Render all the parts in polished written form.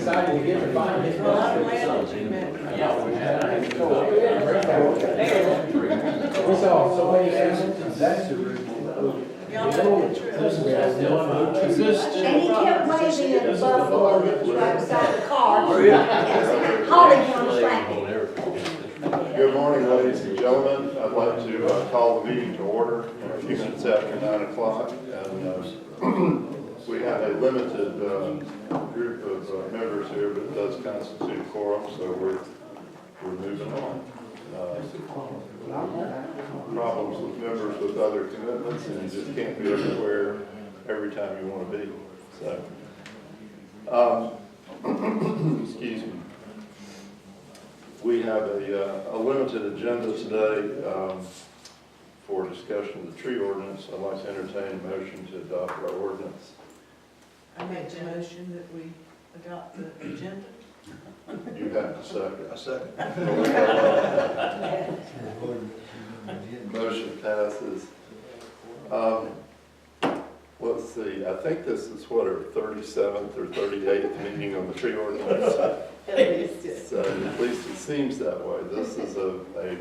excited to get to find his Well, I'm brother. glad that you met. Yeah, we saw so many animals. That's the root. Y'all had a good trip. Is this And he kept waving at the buffalo that was right beside the car. Calling him distracted. Good morning, ladies and gentlemen. I'd like to call the meeting to order a few minutes after 9 o'clock. And we have a limited group of members here, but it does constitute a quorum, so we're moving on. Problems with members with other commitments, and you just can't be everywhere every time you want to be. So, excuse me. We have a limited agenda today for discussion of the tree ordinance. I'd like to entertain a motion to adopt our ordinance. I make the motion that we adopt the agenda. You have to second. I second. Motion passes. Let's see, I think this is what, our 37th or 38th meeting on the tree ordinance. At least, yes. So at least it seems that way. This is a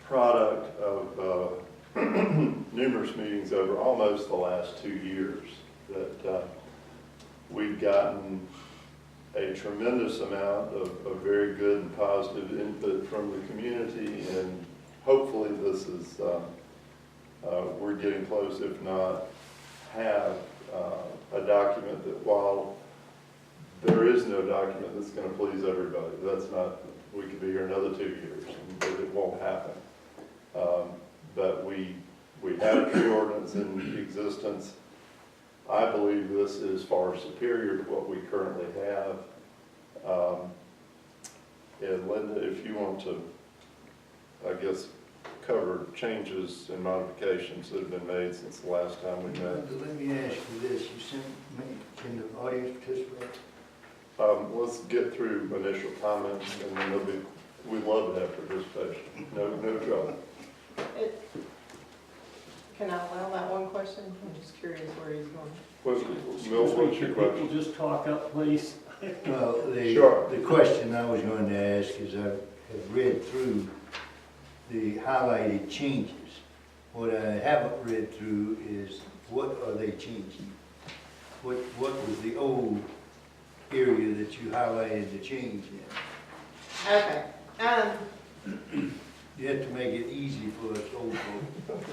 product of numerous meetings over almost the last 2 years that we've gotten a tremendous amount of very good and positive input from the community, and hopefully this is, we're getting close, if not have a document that, while there is no document that's going to please everybody, that's not, we could be here another 2 years and it won't happen. But we had a tree ordinance in existence. I believe this is far superior to what we currently have. And Linda, if you want to, I guess, cover changes and modifications that have been made since the last time we met. Let me ask you this, you sent me, can the audience participate? Let's get through initial comments and then there'll be, we'd love to have participation. No trouble. Can I allow that one question? I'm just curious where he's going. Mill, what's your question? People just talk up, please. Well, Sure. the question I was going to ask is I have read through the highlighted changes. What I haven't read through is what are they changing? What was the old area that you highlighted the change in? Okay. You have to make it easy for us old folks.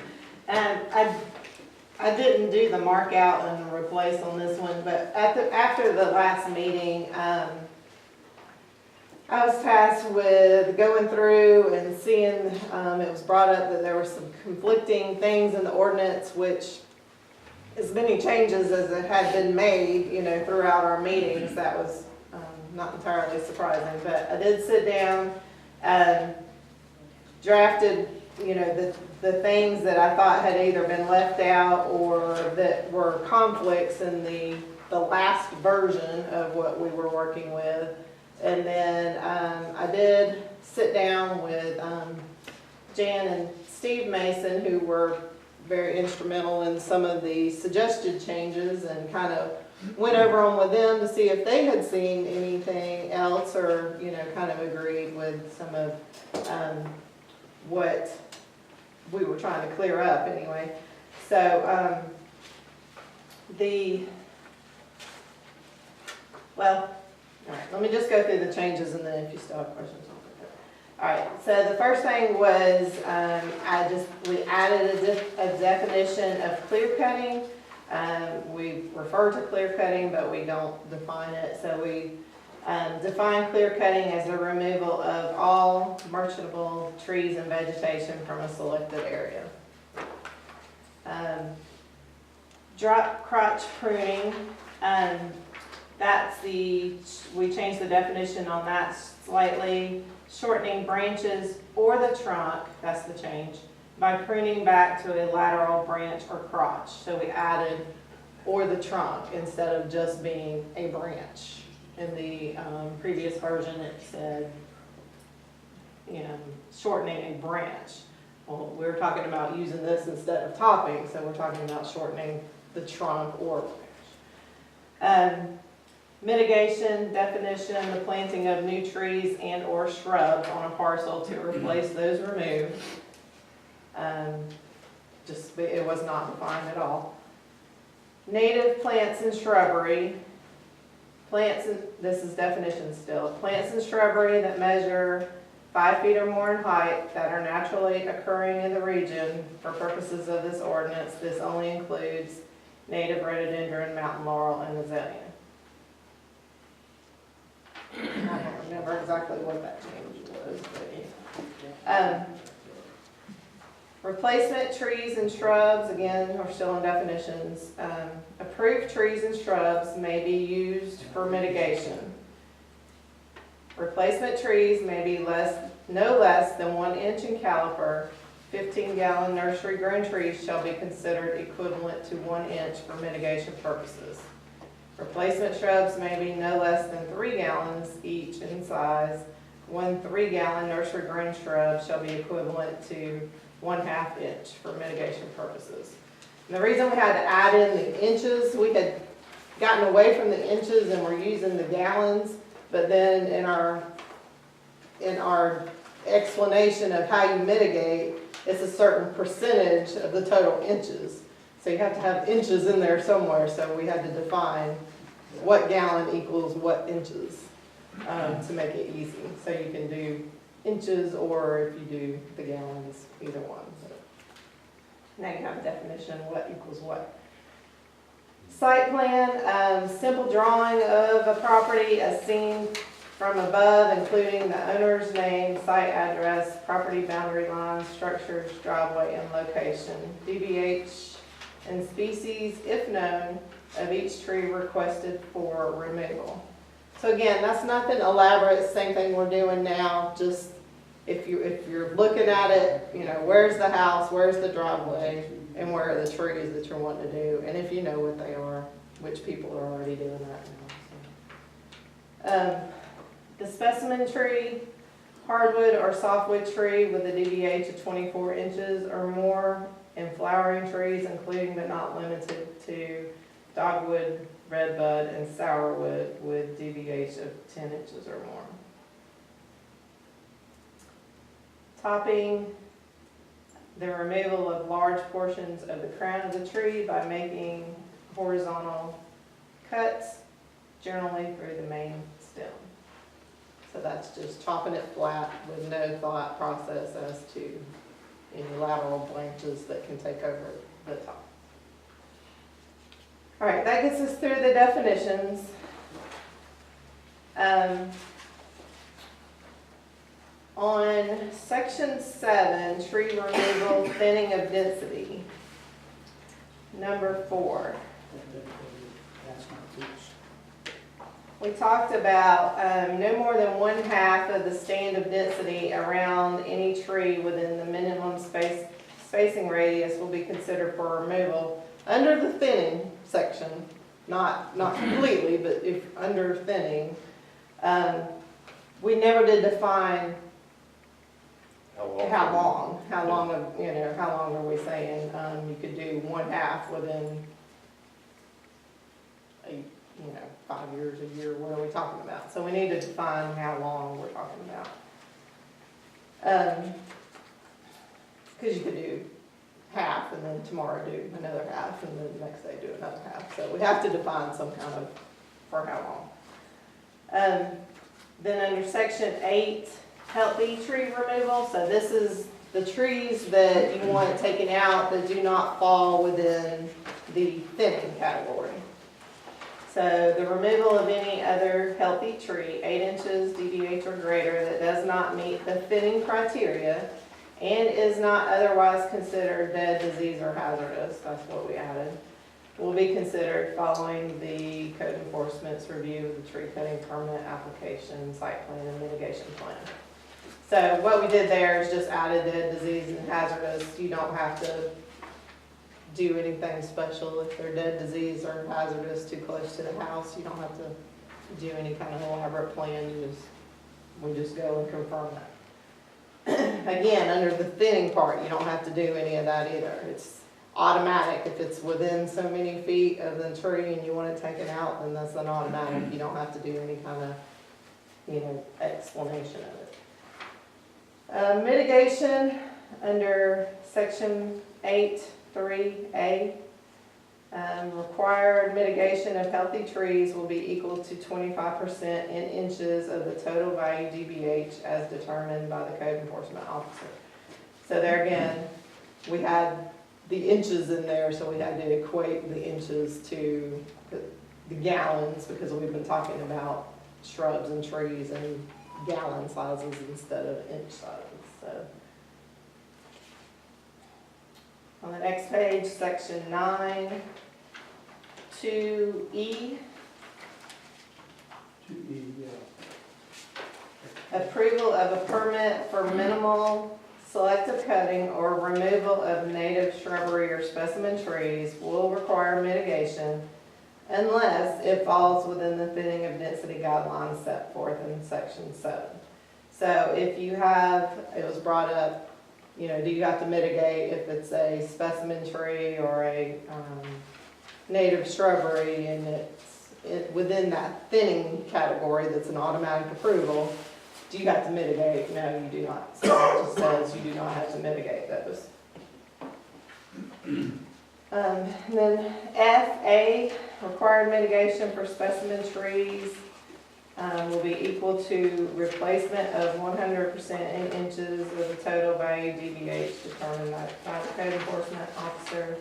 I didn't do the mark out and replace on this one, but after the last meeting, I was tasked with going through and seeing, it was brought up that there were some conflicting things in the ordinance, which as many changes as it had been made, throughout our meetings, that was not entirely surprising. But I did sit down and drafted, the things that I thought had either been left out or that were conflicts in the last version of what we were working with. And then I did sit down with Jan and Steve Mason, who were very instrumental in some of the suggested changes, and kind of went over them with them to see if they had seen anything else or, kind of agreed with some of what we were trying to clear up anyway. So all right, let me just go through the changes and then if you still have questions, I'll pick up. All right, so the first thing was we added a definition of clear cutting. We refer to clear cutting, but we don't define it. So we define clear cutting as the removal of all merchantable trees and vegetation from a selected area. Drop crotch pruning. We changed the definition on that slightly. Shortening branches or the trunk, that's the change, by pruning back to a lateral branch or crotch. So we added or the trunk instead of just being a branch. In the previous version it said, shortening a branch. Well, we were talking about using this instead of topping, so we're talking about shortening the trunk or branch. Mitigation, definition, the planting of new trees and or shrubs on a parcel to replace those removed. It was not defined at all. Native plants and shrubbery. This is definition still. Plants and shrubbery that measure 5 feet or more in height that are naturally occurring in the region for purposes of this ordinance. This only includes native rhododendron, mountain laurel, and azalea. I don't remember exactly what that change was, but yeah. Replacement trees and shrubs, again, we're still in definitions. Approved trees and shrubs may be used for mitigation. Replacement trees may be no less than 1 inch in caliper. 15-gallon nursery grown trees shall be considered equivalent to 1 inch for mitigation purposes. Replacement shrubs may be no less than 3 gallons each in size. 1 3-gallon nursery grown shrub shall be equivalent to 1/2 inch for mitigation purposes. And the reason we had to add in the inches, we had gotten away from the inches and we're using the gallons, but then in our explanation of how you mitigate, it's a certain percentage of the total inches. So you have to have inches in there somewhere, so we had to define what gallon equals what inches to make it easy. So you can do inches, or if you do the gallons, either one. So now you have a definition of what equals what. Site plan, simple drawing of a property as seen from above, including the owner's name, site address, property boundary lines, structures, driveway, and location. DBH and species, if known, of each tree requested for removal. So again, that's nothing elaborate, same thing we're doing now, just if you're looking at it, you know, where's the house, where's the driveway, and where are the trees that you're wanting to do, and if you know what they are, which people are already doing that now. So. The specimen tree, hardwood or softwood tree with a DBH of 24 inches or more, and flowering trees, including but not limited to dogwood, redbud, and sourwood with DBH of 10 inches or more. Topping, the removal of large portions of the crown of the tree by making horizontal cuts, generally through the main stem. So that's just chopping it flat with no thought process as to any lateral branches that can take over the top. All right, that gets us through the definitions. On section 7, tree removal, thinning of density. Number 4. We talked about no more than 1/2 of the stand of density around any tree within the minimum spacing radius will be considered for removal under the thinning section, not completely, but if under thinning. We never did define how long are we saying you could do 1/2 within 5 years, a year, what are we talking about? So we need to define how long we're talking about. Because you could do half and then tomorrow do another half and then the next day do another half. So we have to define some kind of, for how long. Then under section 8, healthy tree removal. So this is the trees that you want taken out that do not fall within the thinning category. So the removal of any other healthy tree, 8 inches DBH or greater, that does not meet the thinning criteria and is not otherwise considered dead, disease, or hazardous, that's what we added, will be considered following the code enforcement's review of the tree cutting permit application, site plan, and mitigation plan. So what we did there is just added dead, disease, and hazardous. You don't have to do anything special if they're dead, disease, or hazardous too close to the house. You don't have to do any kind of elaborate plan. We just go and confirm that. Again, under the thinning part, you don't have to do any of that either. It's automatic. If it's within so many feet of the tree and you want to take it out, then that's an automatic. You don't have to do any kind of, explanation of it. Mitigation, under section 8(3)(a). Required mitigation of healthy trees will be equal to 25% in inches of the total value DBH as determined by the code enforcement officer. So there again, we had the inches in there, so we had to equate the inches to the gallons, because we've been talking about shrubs and trees and gallon sizes instead of inch sizes, so. On the next page, section 9, 2E, approval of a permit for minimal selective cutting or removal of native shrubbery or specimen trees will require mitigation unless it falls within the thinning of density guidelines set forth in section 7. So if you have, it was brought up, do you have to mitigate if it's a specimen tree or a native shrubbery and it's within that thinning category that's an automatic approval? Do you have to mitigate? No, you do not. So it just says you do not have to mitigate those. And then FA, required mitigation for specimen trees will be equal to replacement of 100% in inches of the total value DBH determined by the code enforcement officer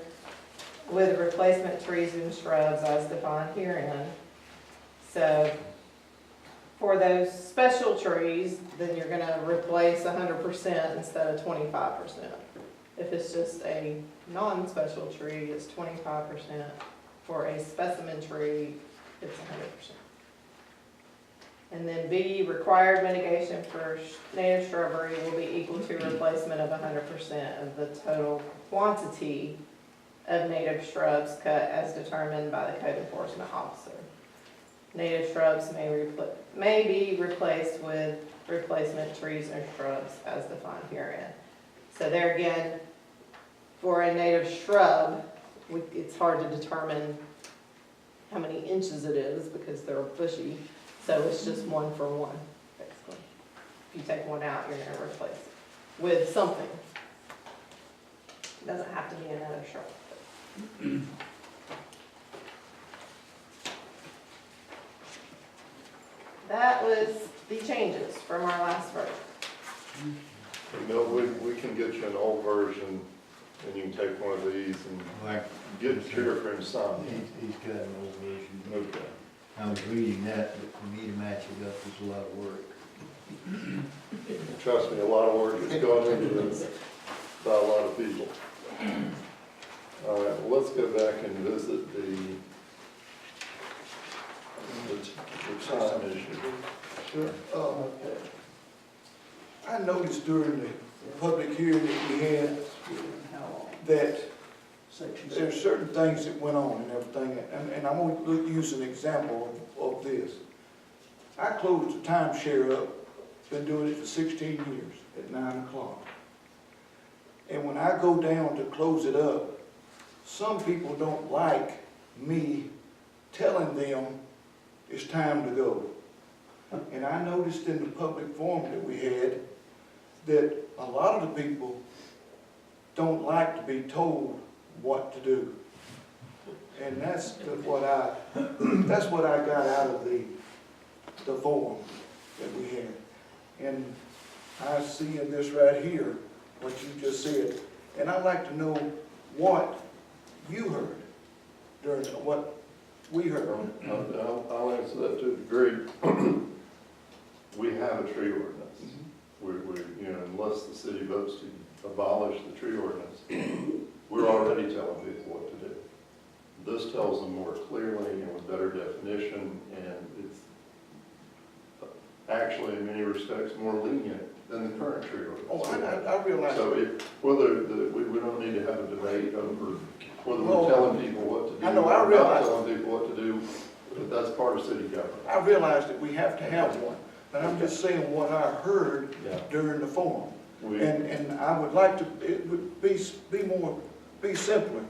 with replacement trees and shrubs as defined herein. So for those special trees, then you're gonna replace 100% instead of 25%. If it's just a non-special tree, it's 25%. For a specimen tree, it's 100%. And then B, required mitigation for native shrubbery will be equal to replacement of 100% of the total quantity of native shrubs cut as determined by the code enforcement officer. Native shrubs may be replaced with replacement trees or shrubs as defined herein. So there again, for a native shrub, it's hard to determine how many inches it is because they're bushy. So it's just 1 for 1, basically. If you take one out, you're going to replace it with something. It doesn't have to be another shrub. That was the changes from our last version. We can get you an old version, and you can take one of these and Like, get it here for him to sign. he's got an old version. Okay. I was reading that, but for me to match it up was a lot of work. Trust me, a lot of work has gone into this by a lot of people. All right, well, let's go back and visit the time issue. Sure. I noticed during the public hearing that we had that there's certain things that went on and everything, and I'm going to use an example of this. I closed the timeshare up, been doing it for 16 years at 9 o'clock. And when I go down to close it up, some people don't like me telling them it's time to go. And I noticed in the public forum that we had that a lot of the people don't like to be told what to do. And that's what I got out of the forum that we had. And I see in this right here what you just said. And I'd like to know what you heard during what we heard. I'll answer that to a degree. We have a tree ordinance. Unless the city votes to abolish the tree ordinance, we're already telling people what to do. This tells them more clearly and with better definition, and it's actually in many respects more lenient than the current tree ordinance. Oh, I realize. So we don't need to have a debate over whether we're telling people what to do. I know, I or realize. not telling people what to do, but that's part of city government. I realize that we have to have one, but I'm just saying what I heard Yeah. during the forum. We- And I would like to, it would be more be simpler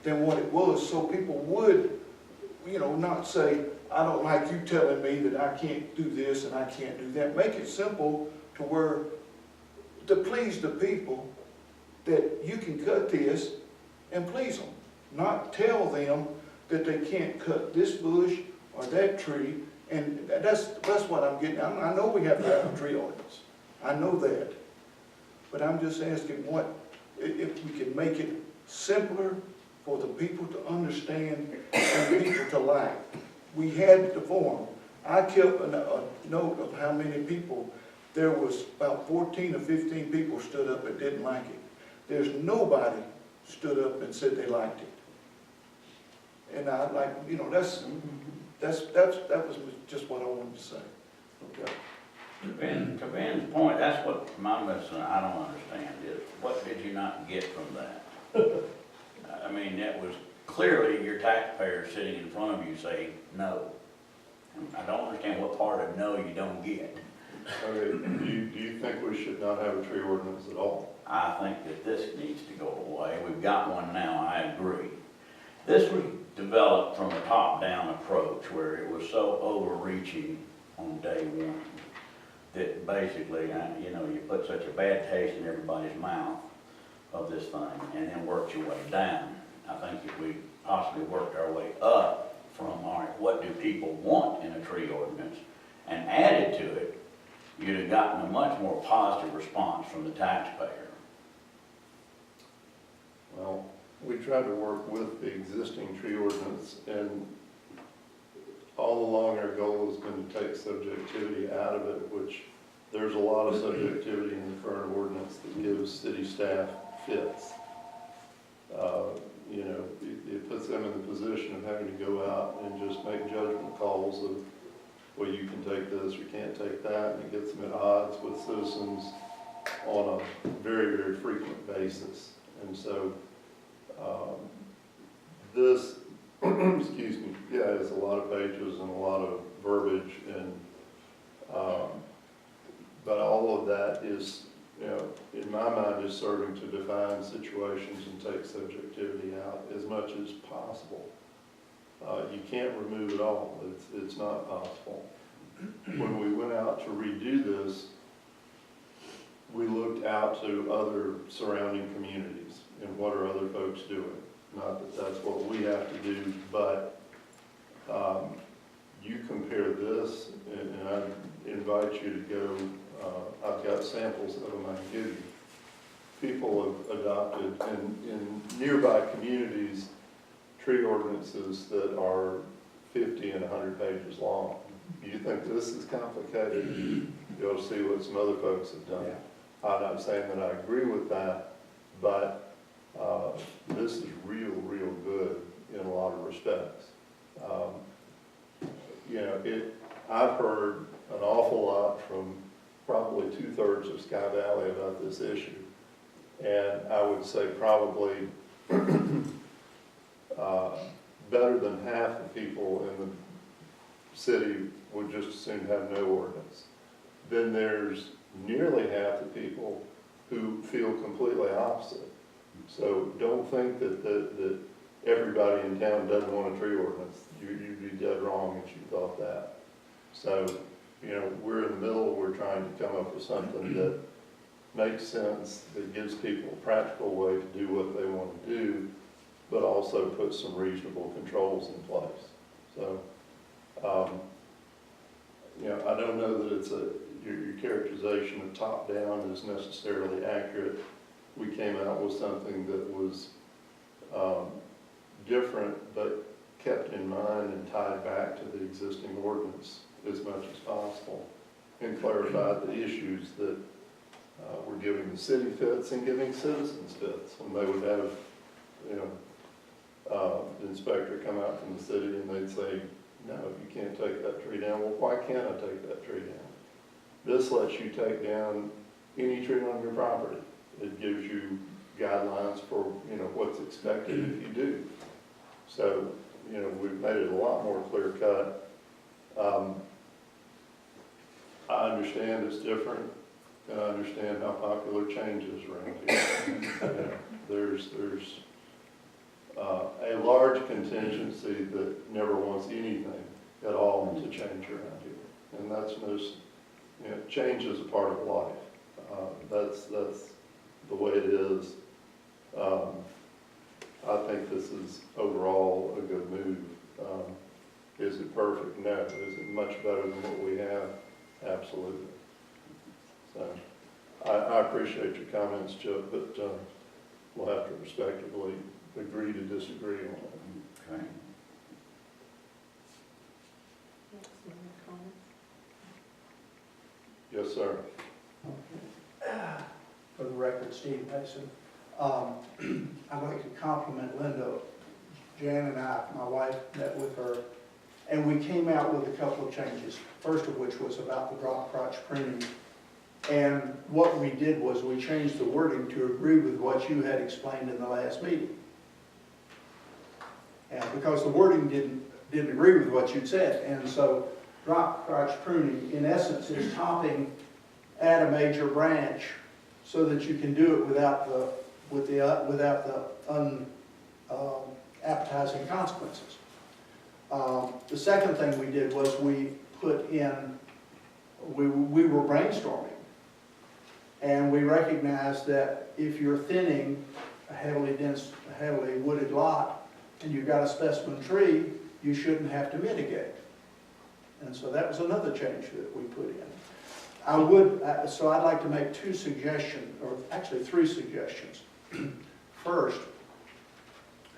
than what it was, so people would, not say, I don't like you telling me that I can't do this and I can't do that. Make it simple to where, to please the people, that you can cut this and please them. Not tell them that they can't cut this bush or that tree, and that's what I'm getting. I know we have to have a tree ordinance. I know that. But I'm just asking if we can make it simpler for the people to understand and people to like. We had the form. I kept a note of how many people. There was about 14 or 15 people stood up that didn't like it. There's nobody stood up and said they liked it. And I that was just what I wanted to say. Okay. To Ben's point, that's what my lesson I don't understand is, what did you not get from that? I mean, that was clearly your taxpayers sitting in front of you saying no. I don't understand what part of no you don't get. Okay, do you think we should not have a tree ordinance at all? I think that this needs to go away. We've got one now, I agree. This was developed from a top-down approach where it was so overreaching on day one that basically, you put such a bad taste in everybody's mouth of this thing and then worked your way down. I think if we possibly worked our way up from, all right, what do people want in a tree ordinance, and added to it, you'd have gotten a much more positive response from the taxpayer. Well, we tried to work with the existing tree ordinance, and all along our goal has been to take subjectivity out of it, which there's a lot of subjectivity in the current ordinance that gives city staff fits. It puts them in the position of having to go out and just make judgment calls of, well, you can take this, you can't take that, and it gets them at odds with citizens on a very, very frequent basis. And so this, excuse me, yeah, it's a lot of pages and a lot of verbiage, and but all of that is, in my mind, is serving to define situations and take subjectivity out as much as possible. You can't remove it all. It's not possible. When we went out to redo this, we looked out to other surrounding communities and what are other folks doing. Not that that's what we have to do, but you compare this, and I invite you to go, I've got samples of them I can give you. People have adopted in nearby communities tree ordinances that are 50 and 100 pages long. You think this is complicated? You'll see what some other folks have done. I'm not saying that I agree with that, but this is real good in a lot of respects. I've heard an awful lot from probably 2/3 of Sky Valley about this issue. And I would say probably better than half the people in the city would just as soon have no ordinance. Then there's nearly half the people who feel completely opposite. So don't think that everybody in town doesn't want a tree ordinance. You'd be dead wrong if you thought that. So, we're in the middle, we're trying to come up with something that makes sense, that gives people a practical way to do what they want to do, but also puts some reasonable controls in place. So, I don't know that it's your characterization of top-down is necessarily accurate. We came out with something that was different, but kept in mind and tied back to the existing ordinance as much as possible, and clarified the issues that we're giving the city fits and giving citizens fits. When they would have, the inspector come out from the city and they'd say, no, you can't take that tree down. Well, why can't I take that tree down? This lets you take down any tree on your property. It gives you guidelines for, what's expected if you do. So, we've made it a lot more clear cut. I understand it's different, and I understand how popular change is around here. There's a large contingency that never wants anything at all to change around here. And that's change is a part of life. That's the way it is. I think this is overall a good move. Is it perfect? No. Is it much better than what we have? Absolutely. So I appreciate your comments, Chip, but we'll have to respectively agree to disagree on it. Okay. Yes, sir. For the record, Steve Mason. I'd like to compliment Linda. Jan and I, my wife, met with her, and we came out with a couple of changes. First of which was about the drop crotch pruning. And what we did was we changed the wording to agree with what you had explained in the last meeting. And because the wording didn't agree with what you'd said. And so drop crotch pruning, in essence, is topping at a major branch so that you can do it without the appetizing consequences. The second thing we did was we put in, we were brainstorming, and we recognized that if you're thinning a heavily dense, heavily wooded lot, and you've got a specimen tree, you shouldn't have to mitigate. And so that was another change that we put in. So I'd like to make two suggestions, or actually three suggestions. First,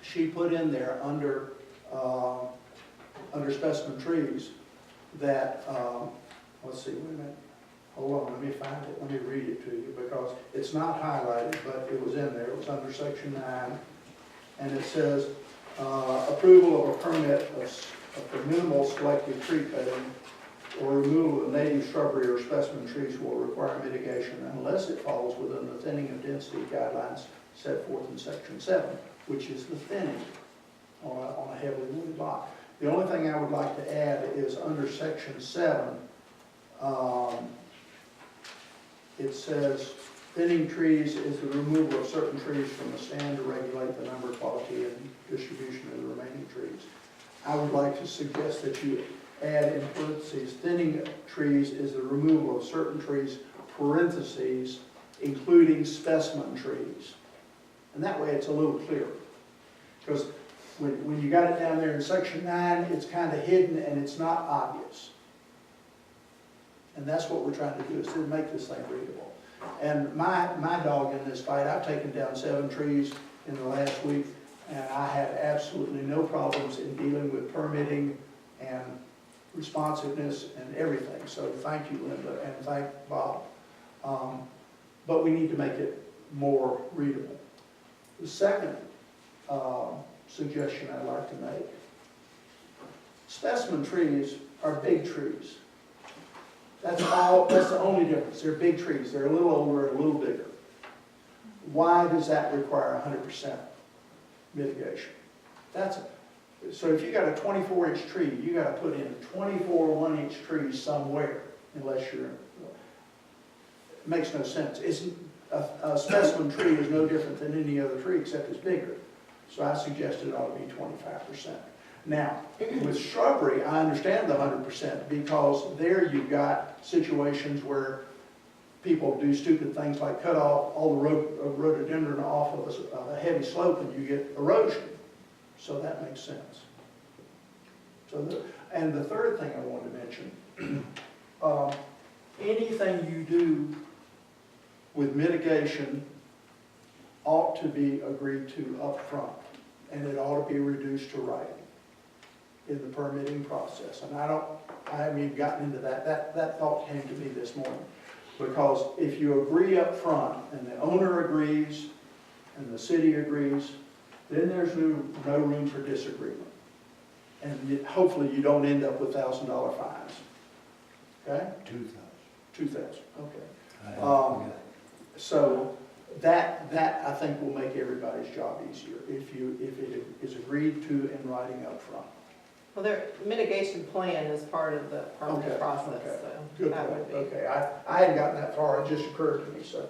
she put in there under specimen trees that, let's see, wait a minute, hold on, let me find it, let me read it to you, because it's not highlighted, but it was in there, it was under section 9, and it says, approval of a permit for minimal selective tree cutting or removal of native shrubbery or specimen trees will require mitigation unless it falls within the thinning and density guidelines set forth in section 7, which is the thinning on a heavily wooded lot. The only thing I would like to add is under section 7, it says thinning trees is the removal of certain trees from the stand to regulate the number, quality, and distribution of the remaining trees. I would like to suggest that you add in parentheses, thinning trees is the removal of certain trees, parentheses, including specimen trees. And that way it's a little clearer. Because when you got it down there in section 9, it's kind of hidden and it's not obvious. And that's what we're trying to do, is to make this thing readable. And my dog in this fight, I've taken down 7 trees in the last week, and I had absolutely no problems in dealing with permitting and responsiveness and everything. So thank you, Linda, and thank Bob. But we need to make it more readable. The second suggestion I'd like to make, specimen trees are big trees. That's the only difference. They're big trees. They're a little older and a little bigger. Why does that require 100% mitigation? So if you got a 24-inch tree, you got to put in 24 1-inch trees somewhere, unless you're, it makes no sense. A specimen tree is no different than any other tree except it's bigger. So I suggested it ought to be 25%. Now, with shrubbery, I understand the 100% because there you've got situations where people do stupid things like cut off all the rhododendron off of a heavy slope and you get erosion. So that makes sense. And the third thing I wanted to mention, anything you do with mitigation ought to be agreed to up front, and it ought to be reduced to writing in the permitting process. And I haven't even gotten into that. That thought came to me this morning. Because if you agree up front, and the owner agrees, and the city agrees, then there's no room for disagreement. And hopefully you don't end up with $1,000 fines. Okay? 2,000. 2,000, okay. So that I think will make everybody's job easier if it is agreed to in writing up front. Well, their mitigation plan is part of the permit Okay, process, okay. so Good that point. would be. Okay, I hadn't gotten that far, it just occurred to me, so.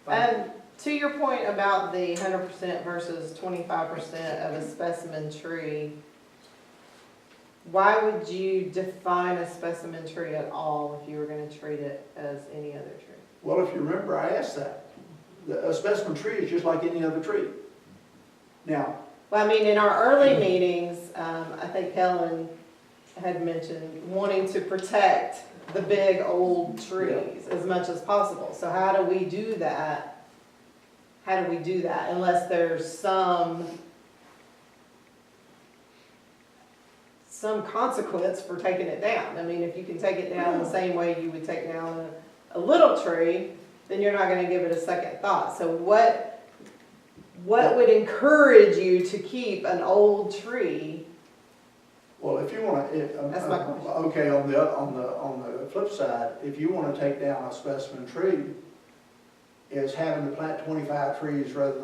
And To your point about the 100% versus 25% of a specimen tree, why would you define a specimen tree at all if you were gonna treat it as any other tree? Well, if you remember, I asked that. A specimen tree is just like any other tree. Now, Well, I mean, in our early meetings, I think Helen had mentioned wanting to protect the big old trees as much as possible. So how do we do that? How do we do that unless there's some consequence for taking it down? I mean, if you can take it down the same way you would take down a little tree, then you're not gonna give it a second thought. So what would encourage you to keep an old tree? well, if you want to, That's my question. okay, on the flip side, if you want to take down a specimen tree, is having to plant 25 trees rather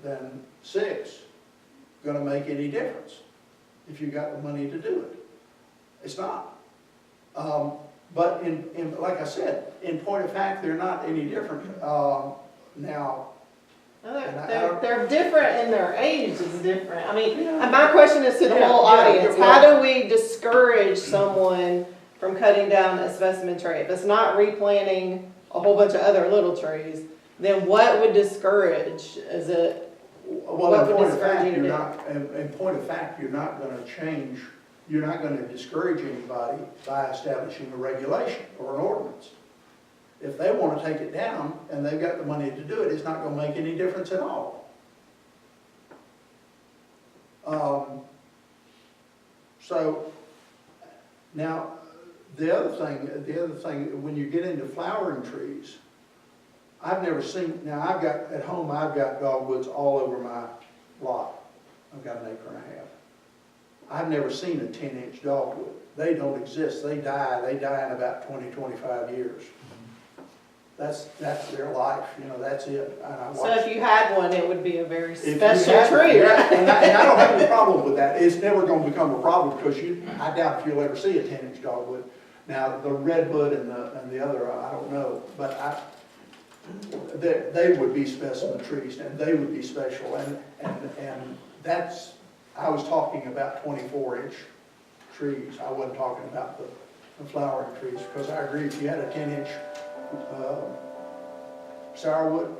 than 6 going to make any difference if you got the money to do it? It's not. But like I said, in point of fact, they're not any different. Now, They're different and their age is different. I mean, my question is to the whole Yeah, audience. well- How do we discourage someone from cutting down a specimen tree? If it's not replanting a whole bunch of other little trees, then what would discourage? Is it, well, What in would point of discourage fact, you to you're do? not, in point of fact, you're not going to change, you're not going to discourage anybody by establishing a regulation or an ordinance. If they want to take it down and they've got the money to do it, it's not going to make any difference at all. So now the other thing, when you get into flowering trees, I've never seen, now at home I've got dogwoods all over my lot. I've got an acre and a half. I've never seen a 10-inch dogwood. They don't exist. They die in about 20, 25 years. That's their life, that's it. And I so watch- if you had one, it would be a very if you special have- tree, yeah, right? and I don't have any problem with that. It's never going to become a problem because I doubt if you'll ever see a 10-inch dogwood. Now, the redwood and the other, I don't know, but they would be specimen trees and they would be special. And that's, I was talking about 24-inch trees. I wasn't talking about the flowering trees because I agree if you had a 10-inch sourwood,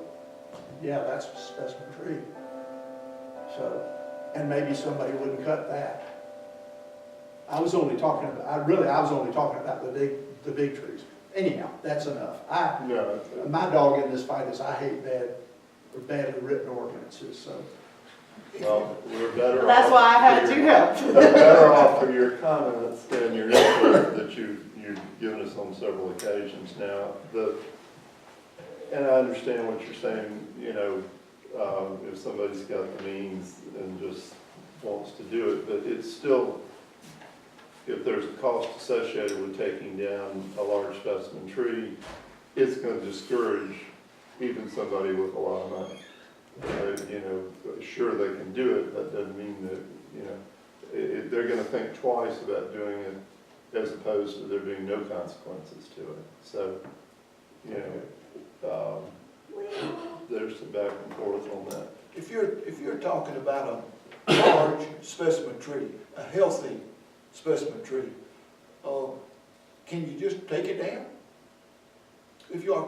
yeah, that's a specimen tree. So, and maybe somebody wouldn't cut that. I was only talking about the big trees. Anyhow, that's enough. No, My dog in this fight is I hate badly written ordinances, so. well, we're better off. That's why I had for you your- help. We're better off for your comments than your input that you've given us on several occasions now. And I understand what you're saying, if somebody's got the means and just wants to do it, but it's still, if there's a cost associated with taking down a large specimen tree, it's going to discourage even somebody with a lot of money. Sure they can do it, that doesn't mean that, they're going to think twice about doing it as opposed to there being no consequences to it. So, there's some back and forth on that. If you're talking about a large specimen tree, a healthy specimen tree, can you just take it down? If you are,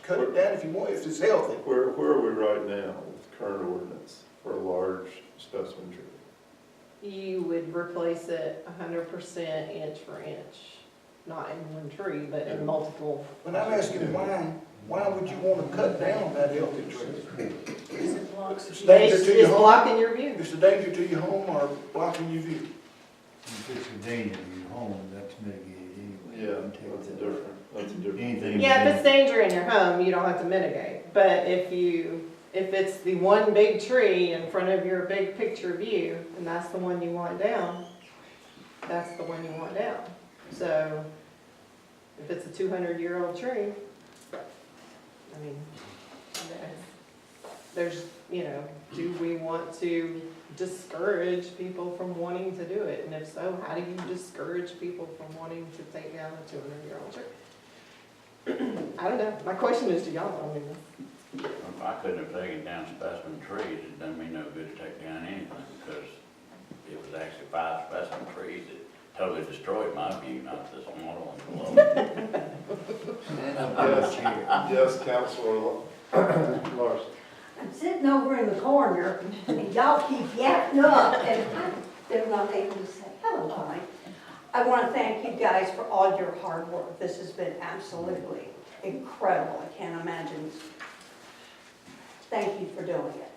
cut it down if you want, if it's healthy. Where are we right now with current ordinance for a large specimen tree? You would replace it 100% inch for inch, not in one tree, but in multiple. But I'm asking why would you want to cut down that healthy tree? Is it blocks? It's a danger to your It's home. blocking your view. It's a danger to your home or blocking your view. If it's a danger to your home, that's mitigated anyway. Yeah, You take that's a that. different. Anything. Yeah, if it's danger in your home, you don't have to mitigate. But if it's the one big tree in front of your big picture view, and that's the one you want down, that's the one you want down. So if it's a 200-year-old tree, I mean, there's, do we want to discourage people from wanting to do it? And if so, how do you discourage people from wanting to take down a 200-year-old tree? I don't know. My question is to y'all. I mean, If I couldn't have taken down Specimen Trees, it done me no good to take down anything, because it was actually 5 specimen trees that totally destroyed my view, not this model one below. Stand up on the chair. Yes, Councilor Larson. I'm sitting over in the corner, and y'all keep yapping up, and I'm not able to say hello, Tommy. I want to thank you guys for all your hard work. This has been absolutely incredible. I can't imagine. Thank you for doing it.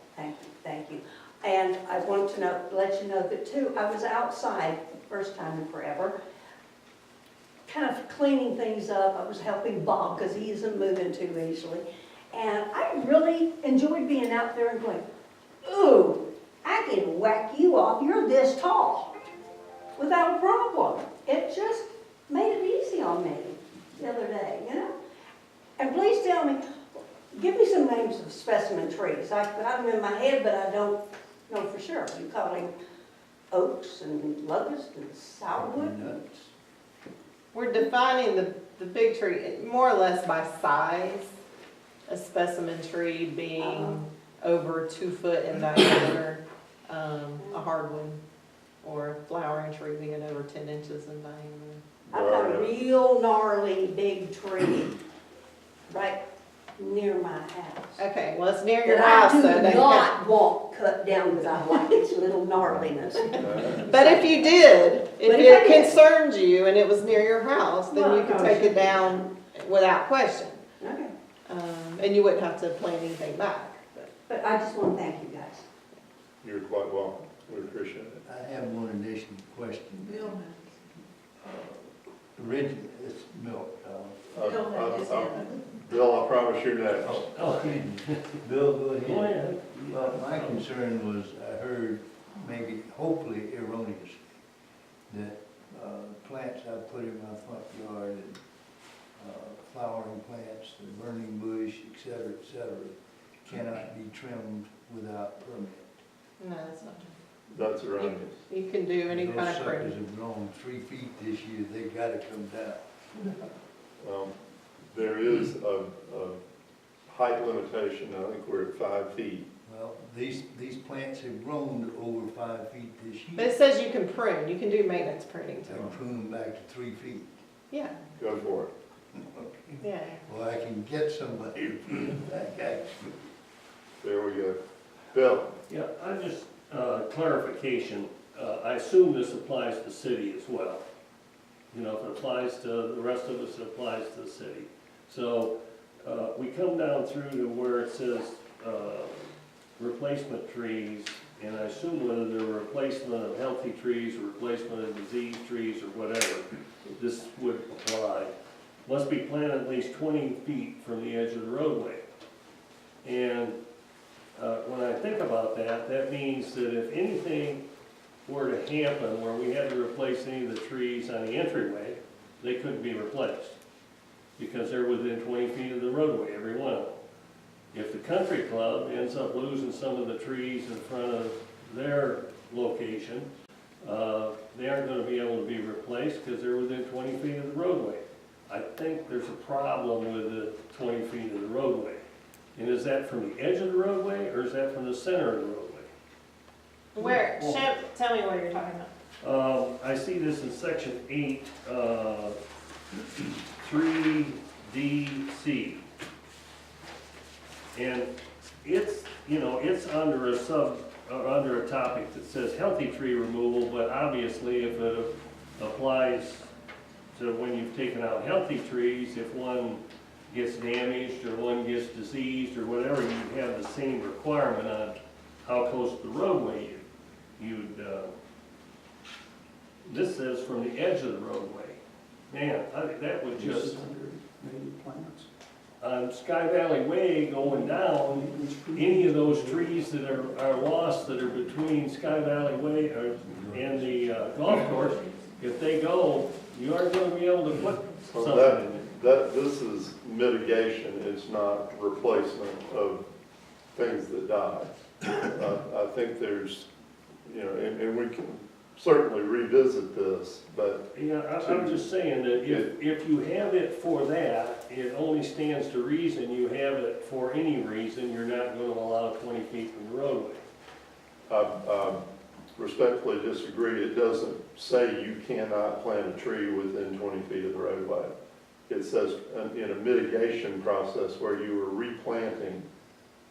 Thank you. And I want to let you know that too, I was outside, first time in forever, kind of cleaning things up. I was helping Bob because he isn't moving too easily. And I really enjoyed being out there and going, ooh, I can whack you off. You're this tall without a problem. It just made it easy on me the other day, you know? And please tell me, give me some names of specimen trees. I got them in my head, but I don't know for sure. You call them oaks and locust and sourwood? Nuts. We're defining the big tree more or less by size. A specimen tree being over 2 foot in diameter, a hardwood or flowering tree being over 10 inches in diameter. I've got a real gnarly big tree right near my house. Okay, well, it's near your That house, I so do they not want cut down because I like its little gnarliness. But if you did, if But if it I did. concerned you and it was near your house, then Well, you could no, take sure. it down without question. Okay. And you wouldn't have to plant anything back. But I just want to thank you guys. You're quite welcome. We appreciate it. I have one additional question. Bill Originally, it's milk. Bill had his hand. Bill, I promise you're next. Okay. Bill, go ahead. Go ahead. Well, my concern was, I heard, maybe, hopefully erroneously, that plants I put in my front yard and flowering plants, the burning bush, et cetera, cannot be trimmed without permit. No, that's not true. That's erroneous. You can do any kind of Those suckers pruning. have grown 3 feet this year, they gotta come down. There is a height limitation. I think we're at 5 feet. Well, these plants have grown to over 5 feet this But year. it says you can prune, you can do maintenance pruning to I them. prune them back to 3 feet. Yeah, Go for it. yeah. Well, I can get somebody to prune them back, actually. There we go. Bill? Yeah, I just, clarification, I assume this applies to the city as well. You know, if it applies to the rest of us, it applies to the city. So, we come down through to where it says, replacement trees, and I assume whether they're replacement of healthy trees or replacement of diseased trees or whatever, this would apply. Must be planted at least 20 feet from the edge of the roadway. And when I think about that, that means that if anything were to happen where we had to replace any of the trees on the entryway, they couldn't be replaced because they're within 20 feet of the roadway, every one of them. If the country club ends up losing some of the trees in front of their location, they aren't going to be able to be replaced because they're within 20 feet of the roadway. I think there's a problem with the 20 feet of the roadway. And is that from the edge of the roadway or is that from the center of the roadway? Where, tell me what you're talking about. I see this in section 8, 3DC. And it's, you know, it's under under a topic that says healthy tree removal, but obviously if it applies to when you've taken out healthy trees, if one gets damaged or one gets diseased or whatever, you have the same requirement on how close to the roadway you'd this says from the edge of the roadway. Man, that would just, Native plants. on Sky Valley Way going down, any of those trees that are lost that are between Sky Valley Way and the golf course, if they go, you aren't going to be able to put So something in there. this is mitigation. It's not replacement of things that die. I think there's, you know, and we can, certainly revisit this, but Yeah, I'm just saying that if you have it for that, it only stands to reason you have it for any reason, you're not gonna allow 20 feet from the roadway. I respectfully disagree. It doesn't say you cannot plant a tree within 20 feet of the roadway. It says in a mitigation process where you are replanting,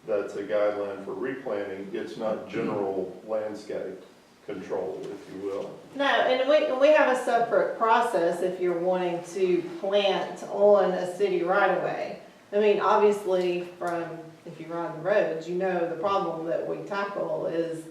that's a guideline for replanting. It's not general landscape control, if you will. No, and we have a separate process if you're wanting to plant on a city right of way. I mean, obviously, if you ride the roads, you know the problem that we tackle is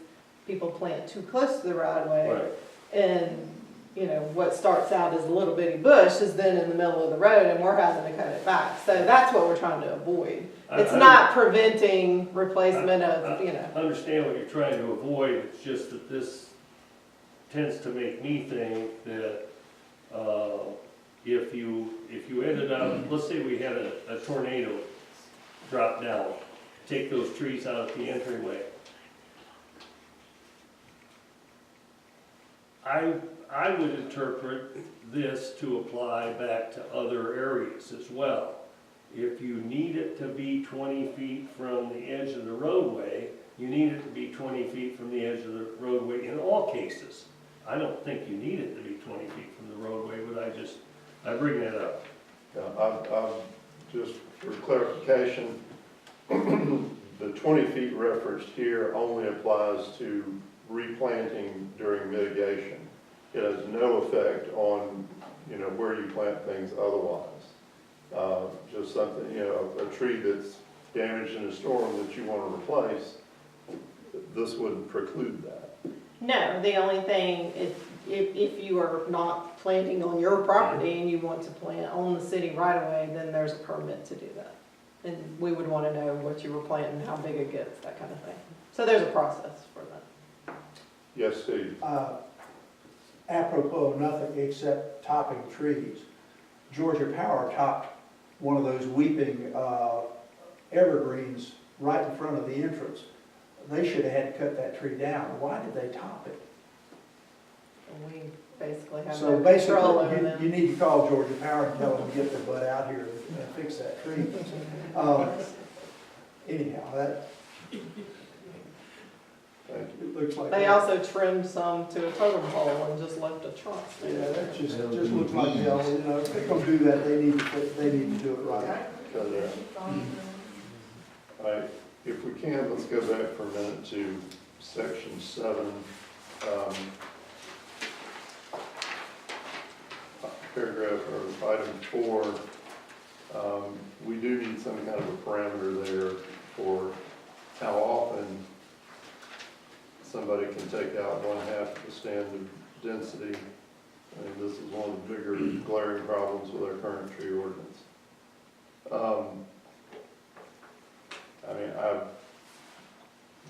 people plant too close to the right of way. Right. And, you know, what starts out as a little bitty bush is then in the middle of the road and we're having to cut it back. So that's what we're trying to avoid. It's not preventing replacement of, you know. I understand what you're trying to avoid, it's just that this tends to make me think that, if you ended up, let's say we had a tornado drop down, take those trees out at the entryway. I would interpret this to apply back to other areas as well. If you need it to be 20 feet from the edge of the roadway, you need it to be 20 feet from the edge of the roadway in all cases. I don't think you need it to be 20 feet from the roadway, but I bring that up. I'm just for clarification, the 20 feet referenced here only applies to replanting during mitigation. It has no effect on, you know, where you plant things otherwise. Just something, you know, a tree that's damaged in a storm that you want to replace, this wouldn't preclude that. No, the only thing, if you are not planting on your property and you want to plant on the city right away, then there's a permit to do that. And we would want to know what you were planting, how big it gets, that kind of thing. So there's a process for that. Yes, Steve? Apropos of nothing except topping trees, Georgia Power topped one of those weeping evergreens right in front of the entrance. They should have had to cut that tree down. Why did they top it? And we basically have So no control over basically, them. you need to call Georgia Power and tell them to get their butt out here and fix that tree. Anyhow, that, Thank you. it looks like. They also trimmed some to a totem pole and just left a trunk. Yeah, that just looks like, you know, if they're gonna do that, they need to do it right. Cut it out. All right, if we can, let's go back for a minute to section 7. Paragraph or item 4. We do need some kind of a parameter there for how often somebody can take out 1/2 the standard density. I mean, this is one of the bigger glaring problems with our current tree ordinance. I mean, I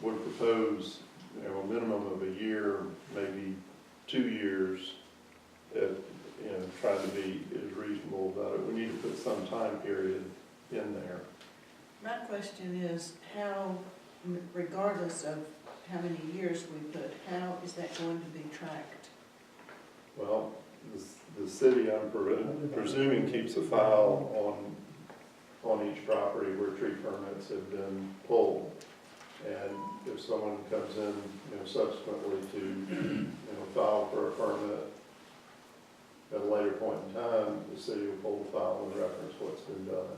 would propose, you know, a minimum of a year, maybe 2 years, if, you know, trying to be as reasonable about it. We need to put some time period in there. My question is, how, regardless of how many years we put, how is that going to be tracked? Well, the city, I'm presuming, keeps a file on each property where tree permits have been pulled. And if someone comes in, you know, subsequently to, you know, file for a permit at a later point in time, the city will pull the file and reference what's been done.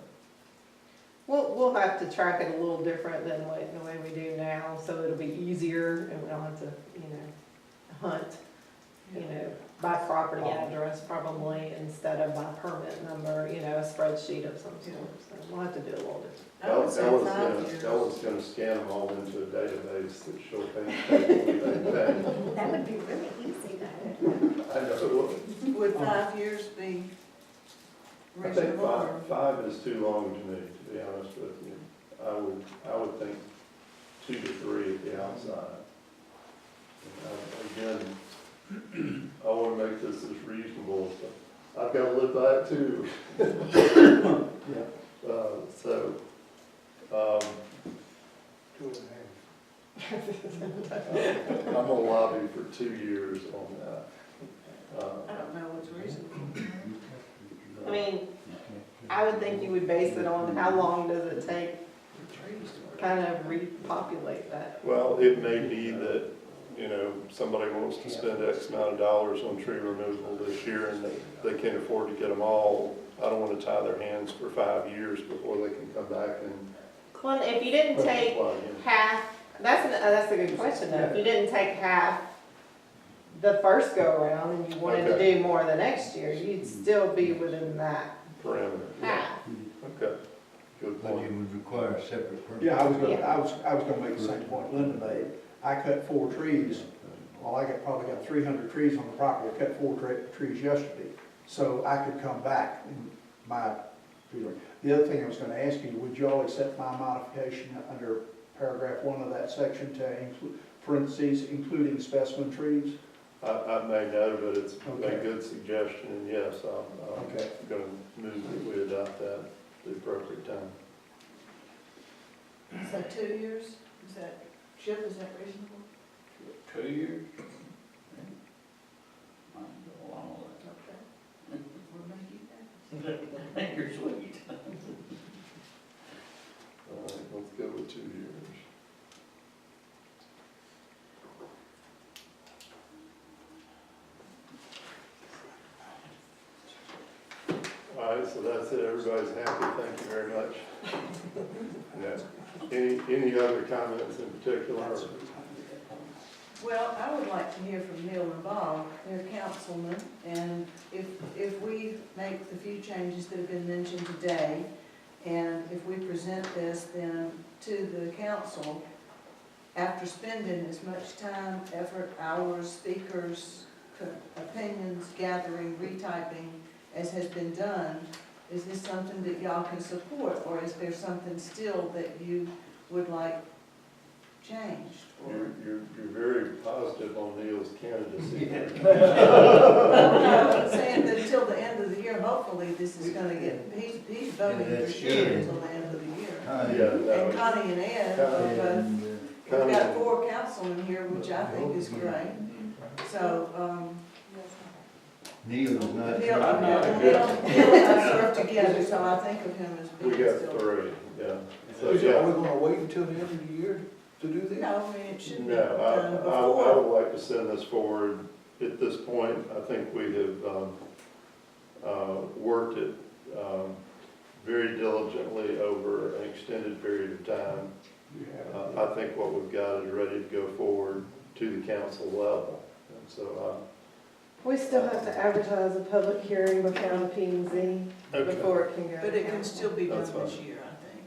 We'll have to track it a little different than the way we do now, so it'll be easier and we don't have to, you know, hunt, you know, by property address probably instead of by permit number, you know, a spreadsheet of some sort. So we'll have to do a little different. I would say 5 years. Ella's gonna scan them all into a database that she'll painstakingly maintain. That would be really easy though. I know it would. Would 5 years be I think reasonable? or- five is too long to me, to be honest with you. I would think 2 to 3 at the outside. Again, I want to make this as reasonable, so I've got to live by it too. Yeah. So, 2.5. I'm gonna lobby for 2 years on that. I don't know what's reasonable. I mean, I would think you would base it on how long does it take to kind of repopulate that. Well, it may be that, you know, somebody wants to spend X amount of dollars on tree removal this year and they can't afford to get them all. I don't want to tie their hands for 5 years before they can come back and. Well, if you didn't take apply again. half, that's a good question though. If you didn't take half the first go around and you wanted to do more the next year, you'd still be within that Parameter. half. Okay, good But point. it would require a separate permit. Yeah, I was gonna make the same point Linda made. I cut 4 trees, well, probably got 300 trees on the property, I cut 4 trees yesterday, so I could come back in my, the other thing I was gonna ask you, would you all accept my modification under paragraph 1 of that section to include, parentheses, including specimen trees? I may know, but it's Okay. a good suggestion, and yes, I'm Okay. going to move that we adopt that at the appropriate time. Is that 2 years? Is that, Chip, is that reasonable? 2 years? I can go along with Okay. We'll make you that. that. You're sweet. All right, let's go with 2 years. All right, so that's it. Everybody's happy. Thank you very much. Yeah. Any other comments in particular? Well, I would like to hear from Neil and Bob, their councilmen, and if we make the few changes that have been mentioned today, and if we present this then to the council, after spending as much time, effort, hours, speakers, opinions, gathering, retyping, as has been done, is this something that y'all can support, or is there something still that you would like changed? You're very positive on Neil's candidacy. I'm saying that until the end of the year, hopefully this is gonna get, he's voting Yeah, for that's sure good. until the end of the year. Yeah, And no, Connie and Ed, And, we've got 4 councilmen here, which I think is great. So, Neil is not. Neil and I serve together, so I think of him as we being got still. 3, yeah. So, Are we yeah. gonna wait until the end of the year to do this? No, I mean, it should be No, done I before. would like to send this forward at this point. I think we have worked it very diligently over an extended period of time. I think what we've got is ready to go forward to the council level. And so, We still have to advertise a public hearing before the P and Z, okay. before it can go But to it can council, still be done That's this fine. year, I think.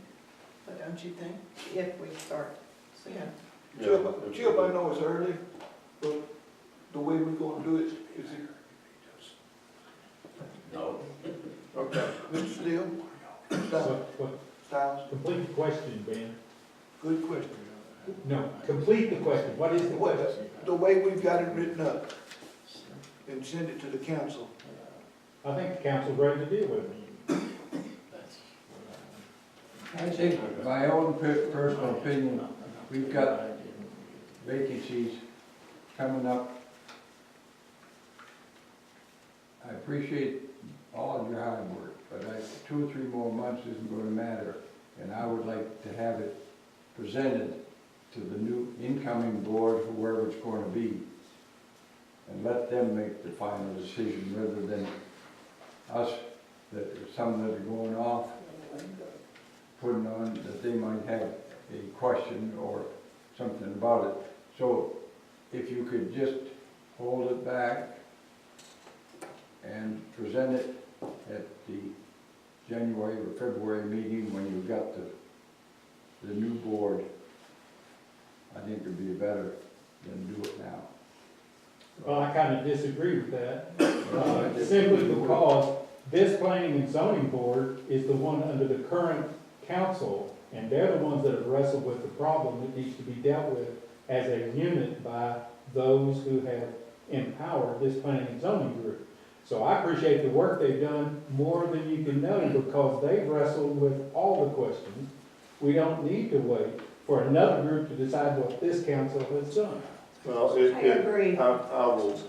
But don't you think? if we start. So, Yeah. Chip, I know it's early, but the way we're gonna do it, is it, No. Okay. Mr. Steele? Stiles? Complete the question, Ben. Good question. No, complete the question. What is the question? The way we've got it written up and send it to the council. I think the council's ready to deal with it. I think, my own personal opinion, we've got vacancies coming up. I appreciate all of your hard work, but 2 or 3 more months isn't going to matter. And I would like to have it presented to the new incoming board, whoever it's going to be, and let them make the final decision rather than us, that there's some that are going off, putting on that they might have a question or something about it. So if you could just hold it back and present it at the January or February meeting when you've got the new board, I think it'd be better than do it now. Well, I kind of disagree with that, simply because this planning and zoning board is the one under the current council, and they're the ones that have wrestled with the problem that needs to be dealt with as a unit by those who have empowered this planning and zoning group. So I appreciate the work they've done more than you can know, because they've wrestled with all the questions. We don't need to wait for another group to decide what this council has done. Well, I agree. I will,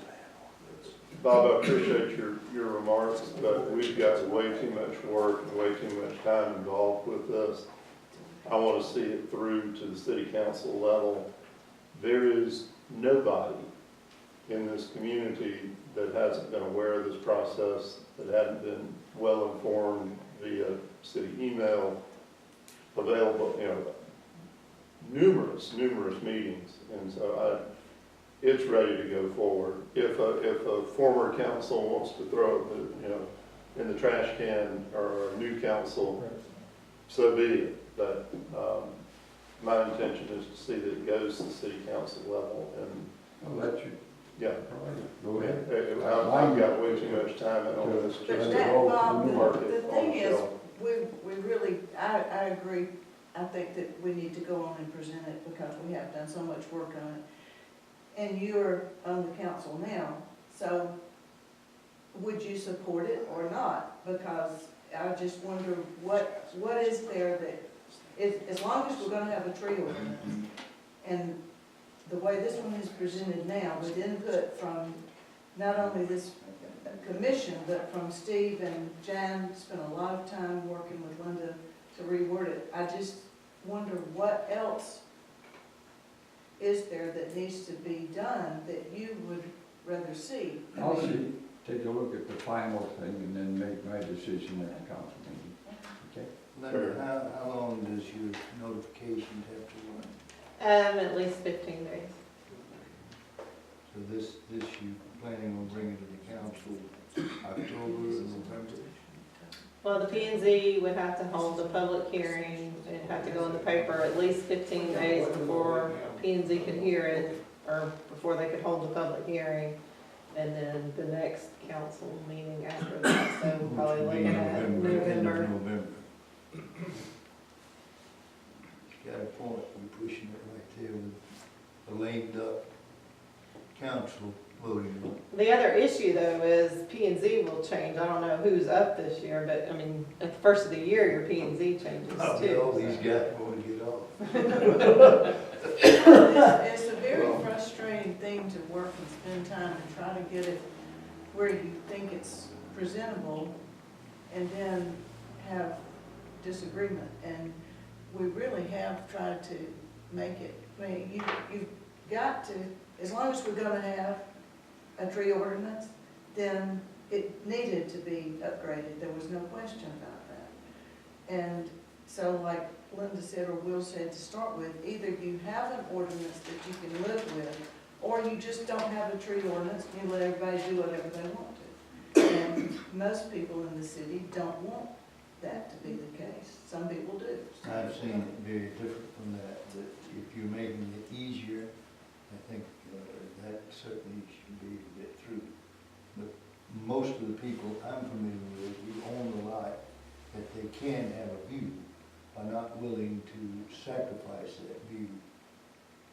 Bob, I appreciate your remarks, but we've got way too much work and way too much time involved with this. I want to see it through to the city council level. There is nobody in this community that hasn't been aware of this process, that hadn't been well informed via city email, available, numerous meetings. And so it's ready to go forward. If a former council wants to throw it, in the trash can, or a new council, so be it. But my intention is to see that it goes to the city council level, and I'll let you, yeah. go ahead. I've got way too much time on this. But Just that, roll Bob, through the thing is, shelf. we really, I agree, I think that we need to go on and present it because we have done so much work on it. And you're on the council now, so would you support it or not? Because I just wonder what is there that, as long as we're gonna have a tree ordinance, and the way this one is presented now, with input from not only this commission, but from Steve and Jan, spent a lot of time working with Linda to reword it. I just wonder what else is there that needs to be done that you would rather see? I'll see, take a look at the final thing and then make my decision at the council meeting. Okay? Linda, how long does your notifications have to run? At least 15 days. So this you planning on bringing to the council October or November? Well, the P and Z would have to hold a public hearing, it'd have to go in the paper at least 15 days before P and Z could hear it, or before they could hold the public hearing, and then the next council meeting after that, so we're probably Which would be looking at end of November. November. Got a point, we're pushing it right there with a lame duck council voting on it. The other issue though is P and Z will change, I don't know who's up this year, but I mean, at the first of the year, your P and Z changes All too. these guys want to get off. It's a very frustrating thing to work and spend time and try to get it where you think it's presentable and then have disagreement. And we really have tried to make it, I mean, you've got to, as long as we're gonna have a tree ordinance, then it needed to be upgraded. There was no question about that. And so like Linda said, or Will said to start with, either you have an ordinance that you can live with, or you just don't have a tree ordinance and you let everybody do whatever they want to. And most people in the city don't want that to be the case. Some people do. I've seen it very different from that if you're making it easier, I think that certainly should be a bit through. But most of the people I'm familiar with who own a lot that they can have a view are not willing to sacrifice that view.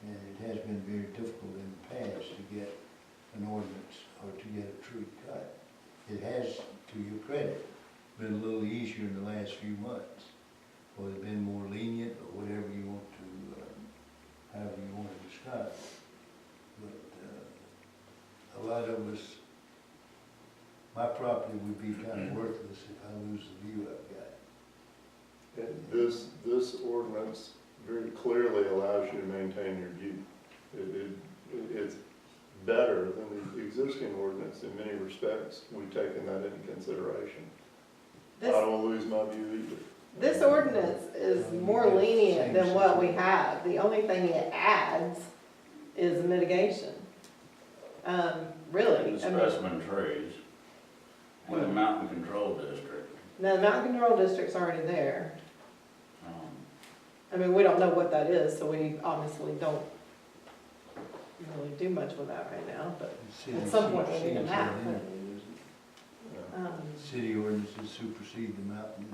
And it has been very difficult in the past to get an ordinance or to get a tree cut. It has, to your credit, been a little easier in the last few months, or they've been more lenient, or whatever you want to, however you want to describe it. But a lot of us, my property would be kind of worthless if I lose the view I've got. And this ordinance very clearly allows you to maintain your view. It's better than the existing ordinance in many respects. We've taken that into consideration. I This, don't want to lose my view either. this ordinance is more lenient than what we have. The only thing it adds is mitigation. Really, The I mean, specimen trees, and the mountain control district. the mountain control district's already there. Um, I mean, we don't know what that is, so we obviously don't really do much with that right now, but at some point we need a map. City ordinances supersede the mountain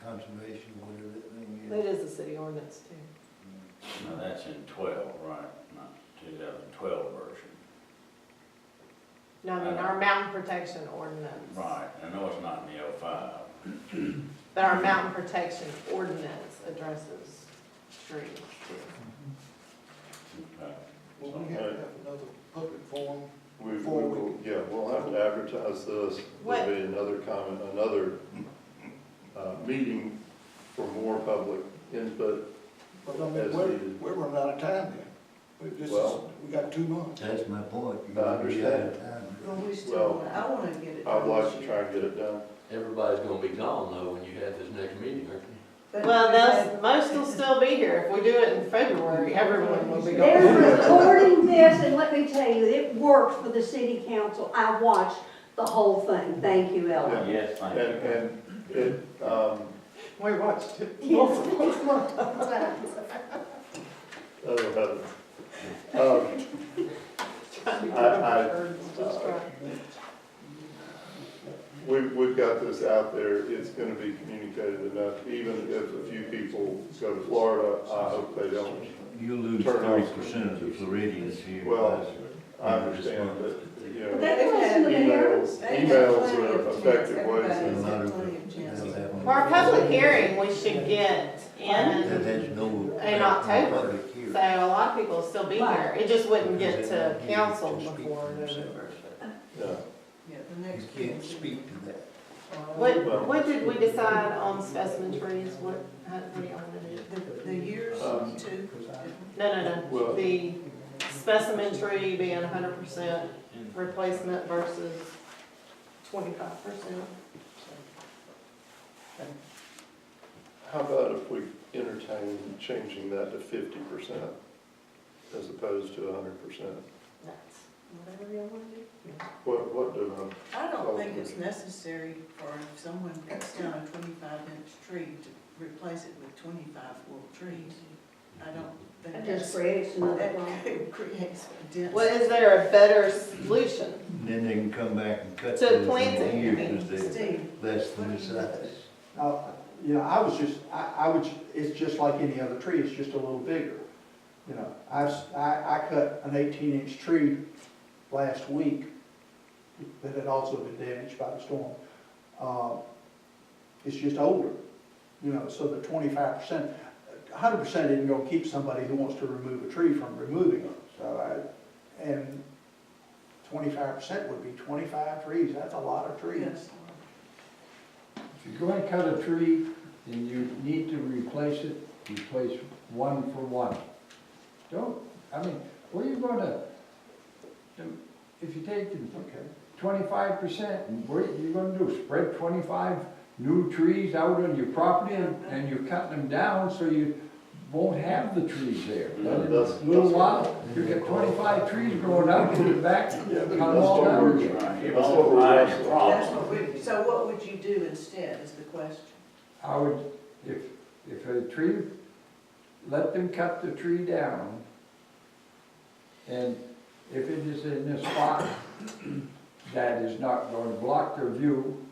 conservation, whatever that thing is. It is a city ordinance too. Now, that's in 12, right, not 2012 version. No, I mean, our mountain protection ordinance. Right, I know it's not in the 05. But our mountain protection ordinance addresses trees too. Okay. Well, we have to have another public forum. We will, yeah, we'll have to advertise this. There'll be another comment, another meeting for more public input. But I mean, As we're, needed. we're running out of time then. We got 2 months. That's my point. I understand. Well, we still, Well, I wanna get it. I'd done like this to year. try and get it done. Everybody's gonna be gone though when you have this next meeting, aren't you? But Well, we had- most will still be here. If we do it in February, everyone will be They're gone. recording this, and let me tell you, it worked for the city council. I watched the whole thing. Thank you, Ellen. Yes, thank you. And it, We watched it. oh, heavens. We've got this out there, it's gonna be communicated enough, even if a few people go to Florida, I hope they don't. You'll lose Turn off. 30% of the Floridians here. Well, I understand that, you know, That wasn't the mayor. emails are effective ways. Everybody's had plenty of chances. For our public hearing, we should get in That has no. in October. public hearing. So a lot of people will still be here. It just wouldn't get to council before November. Yeah. Yeah, the You next. can't speak to that. What did we decide on specimen trees? What do y'all want to do? The years, Um, 2. No. Well- The specimen tree being 100% replacement versus 25%. How about if we entertain changing that to 50% as opposed to 100%? That's whatever y'all want to do. What do I don't think it's necessary for if someone cuts down a 25-inch tree to replace it with 25 full trees. I don't think That that's. just creates another That problem. creates a dense. Well, is there a better solution? And then they can come back and cut To those plant it, in you here mean, because they're Steve, less than the size. You know, I would, it's just like any other tree, it's just a little bigger. You know, I cut an 18-inch tree last week that had also been damaged by the storm. It's just older, you know, so the 25%, 100% isn't gonna keep somebody who wants to remove a tree from removing it. So and 25% would be 25 trees, that's a lot of trees. yes. If you're going to cut a tree and you need to replace it, replace one for one. Don't, I mean, what are you gonna, if you take 25%, and what are you gonna do? Spread 25 new trees out on your property and you're cutting them down so you won't have the trees there. Yeah, Then in a little while, you get 25 trees growing out in the back, cut them all down again. Right, you That's won't what we're find asking. your That's problem. what so what would you do instead is the question. I would, if a tree, let them cut the tree down, and if it is in a spot that is not going to block their view,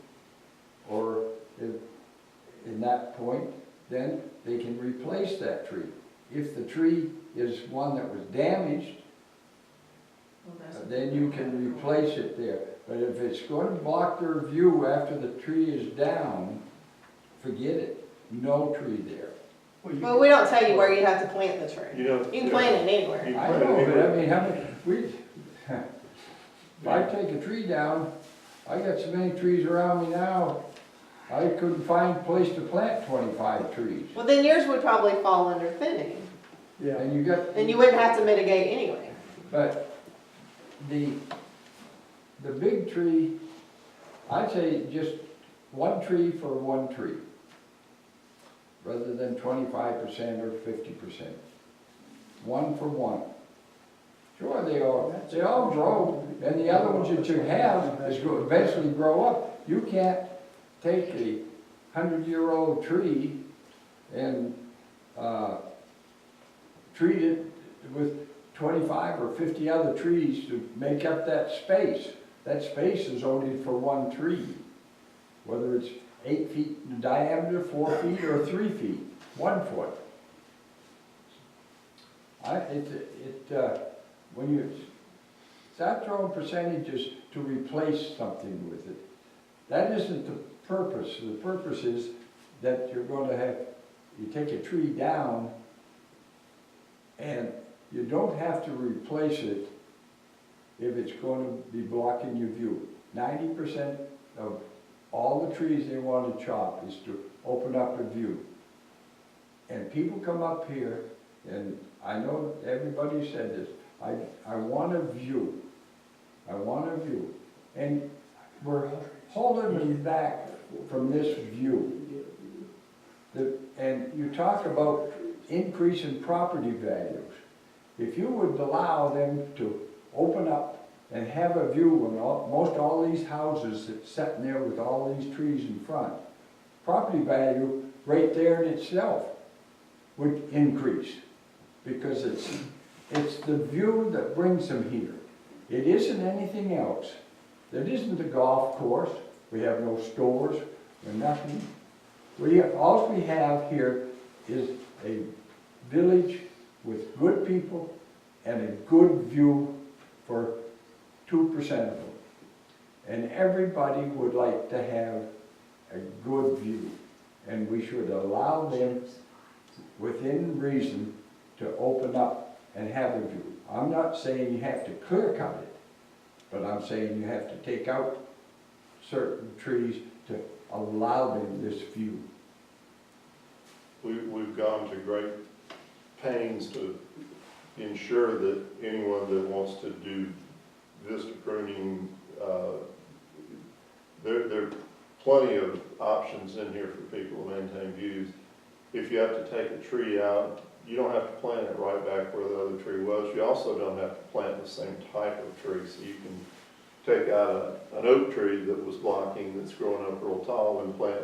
or if, in that point, then they can replace that tree. If the tree is one that was damaged, Well, that's- then you can replace it there. But if it's going to block their view after the tree is down, forget it, no tree there. Well, we don't tell you where you have to plant the tree. You know. You can plant it anywhere. You I plant it know, but anywhere. I mean, how many, if I take a tree down, I got so many trees around me now, I couldn't find a place to plant 25 trees. Well, then yours would probably fall under thinning, Yeah. And you got, and you wouldn't have to mitigate anyway. but the big tree, I'd say just one tree for one tree, rather than 25% or 50%. One for one. Sure, they all grow, and the other ones that you have is going to eventually grow up. You can't take a 100-year-old tree and treat it with 25 or 50 other trees to make up that space. That space is only for one tree, whether it's 8 feet in diameter, 4 feet, or 3 feet, 1 foot. When you start throwing percentages to replace something with it, that isn't the purpose. The purpose is that you're going to have you take a tree down and you don't have to replace it if it's going to be blocking your view. 90% of all the trees they want to chop is to open up a view. And people come up here, and I know everybody said this, I want a view. I want a view. And we're holding them back from this view. And you talk about increase in property values. If you would allow them to open up and have a view on most all these houses that's sitting there with all these trees in front, property value right there in itself would increase, because it's the view that brings them here. It isn't anything else. It isn't the golf course. We have no stores or nothing. All we have here is a village with good people and a good view for 2% of them. And everybody would like to have a good view. And we should allow them, within reason, to open up and have a view. I'm not saying you have to clear cut it, but I'm saying you have to take out certain trees to allow them this view. We've gone to great pains to ensure that anyone that wants to do vista pruning, there are plenty of options in here for people to maintain views. If you have to take a tree out, you don't have to plant it right back where the other tree was. You also don't have to plant the same type of tree. So you can take out an oak tree that was blocking, that's growing up real tall, and plant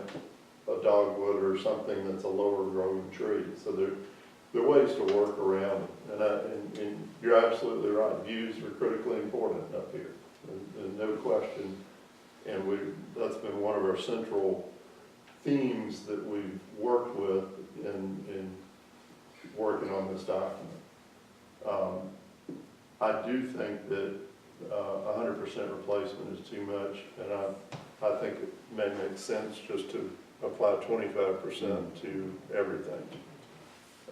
a dogwood or something that's a lower growing tree. So there are ways to work around it. And you're absolutely right. Views are critically important up here. There's no question. And that's been one of our central themes that we've worked with in working on this document. I do think that 100% replacement is too much, and I think it may make sense just to apply 25% to everything.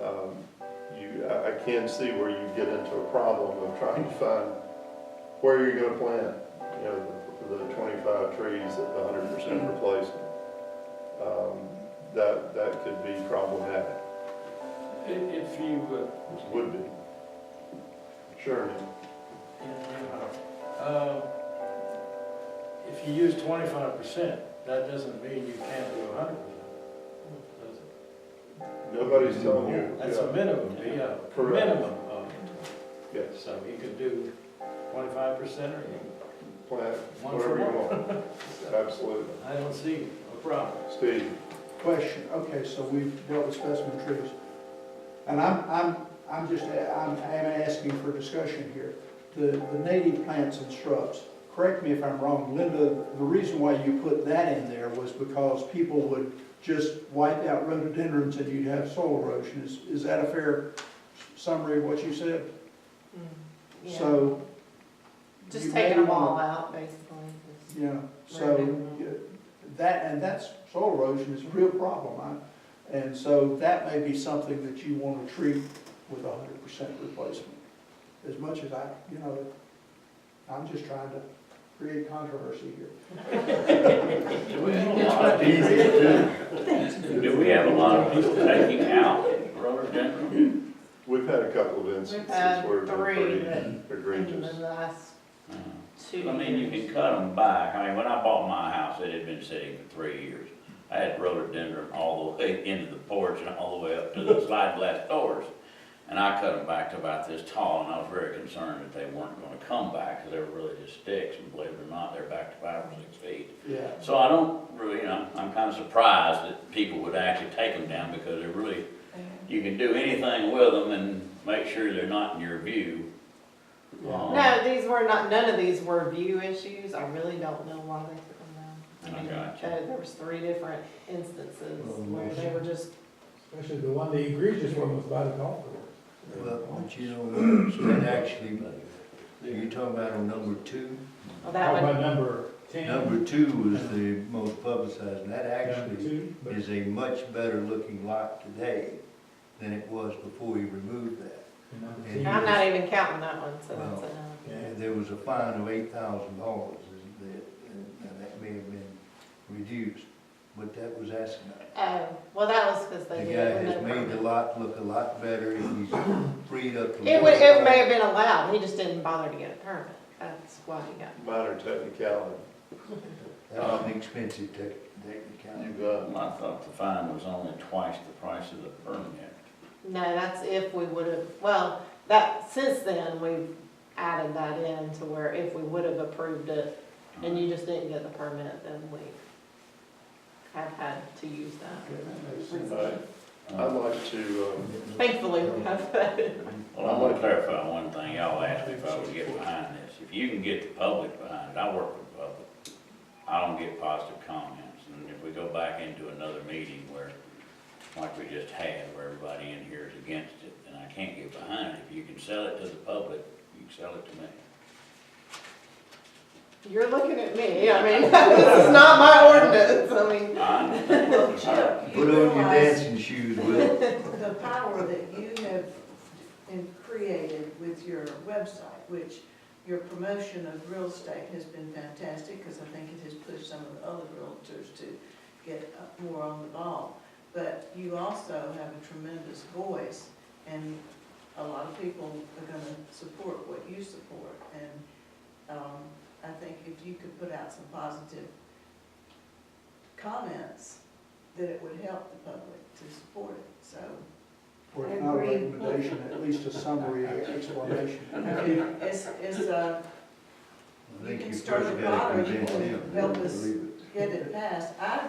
I can see where you get into a problem of trying to find where you're going to plant, the 25 trees at the 100% replacement. That could be problematic. If you, Would be. Sure. If you use 25%, that doesn't mean you can't do 100%, does it? Nobody's telling you. That's yeah. a minimum, yeah, Correct. minimum of it. Yes. So you could do 25% or you Plant One whatever for you one. want. Absolutely. I don't see a problem. Steve. Question, okay, so we've dealt with specimen trees. And I'm asking for discussion here. The native plants and shrubs, correct me if I'm wrong, Linda, the reason why you put that in there was because people would just wipe out rhododendrons and you'd have soil erosion. Is that a fair summary of what you said? Yeah. So. Just you taking may them all wanna- out, basically. Yeah, so that's soil erosion is a real problem. And so that may be something that you want to treat with 100% replacement. As much as I'm just trying to create controversy here. Do we have a lot of people taking out rhododendron? We've had a couple of We've instances had where it's been 3 pretty that in egregious. the last 2 I mean, you can cut them back. I mean, when I bought my house, it had been sitting for 3 years. I had rhododendron all the way into the porch and all the way up to the slide glass doors. And I cut them back to about this tall, and I was very concerned that they weren't going to come back, because they were really just sticks, and believe it or not, they're back to 5 or 6 feet. Yeah. So I don't really, I'm kind of surprised that people would actually take them down, because they're really, you can do anything with them and make sure they're not in your view. No, these were not, none of these were view issues. I really don't know why they took them down. I mean, Gotcha. there was 3 different instances where they were just, Especially the one, the egregious one was by the golf course. Well, but you know what, that actually, you're talking about on number 2? well, How that about one, number 10. Number 2 was the most publicized, and that Number actually 2, but is a much better looking lot today than it was before he removed that. number And 2 I'm not even counting that one, so that's Well, another. And there was a fine of $8,000, and that may have been reduced, but that was asinine. Oh, well, that was because The they guy did it has with no made the permit. lot look a lot better, and he's freed up the. It would, it may have been allowed, he just didn't bother to get a permit, that's why he got. Minor technicality. That's an expensive technicality. You've got, I thought the fine was only twice the price of the permit. No, that's if we would have, well, that, since then, we've added that in to where if we would have approved it and you just didn't get the permit, then we have had to use that. right. I'd like to, Thankfully, we have that. Well, I want to clarify one thing. Y'all asked me if I would get behind this. If you can get the public behind it, I work with the public. I don't get positive comments. And if we go back into another meeting where, like we just had, where everybody in here is against it, then I can't get behind it. If you can sell it to the public, you can sell it to me. You're looking at me, I mean, this is not my ordinance, I mean. I understand. Well, Chuck, Put you on your realize dancing shoes, Will. the power that you have created with your website, which your promotion of real estate has been fantastic, because I think it has pushed some of the other realtors to get more on the ball. But you also have a tremendous voice, and a lot of people are gonna support what you support. And I think if you could put out some positive comments, that it would help the public to support it, so. Or if not a recommendation, at least a summary explanation. It's you think can you start first the gotta pot, or you convince can him to help us believe it. get it passed. I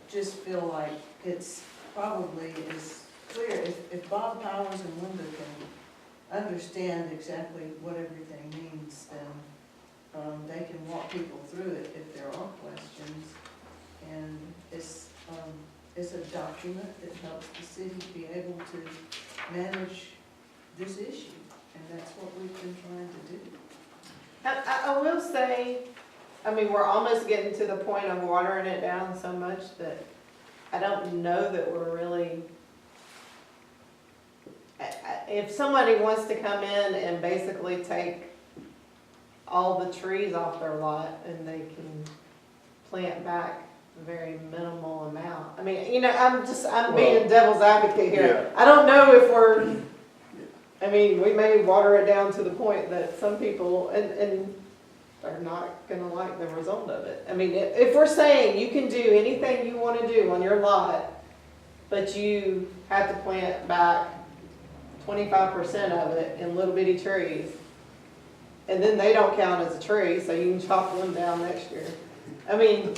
just feel like it's probably is clear, if Bob Powers and Linda can understand exactly what everything means, then they can walk people through it if there are questions. And it's a document that helps the city be able to manage this issue, and that's what we've been trying to do. I will say, I mean, we're almost getting to the point of watering it down so much that I don't know that we're really, if somebody wants to come in and basically take all the trees off their lot and they can plant back a very minimal amount. I mean, you know, I'm being devil's advocate here. I don't know if we're, I mean, we may water it down to the point that some people, and are not gonna like the result of it. I mean, if we're saying you can do anything you wanna do on your lot, but you have to plant back 25% of it in little bitty trees, and then they don't count as a tree, so you can chop them down next year. I mean,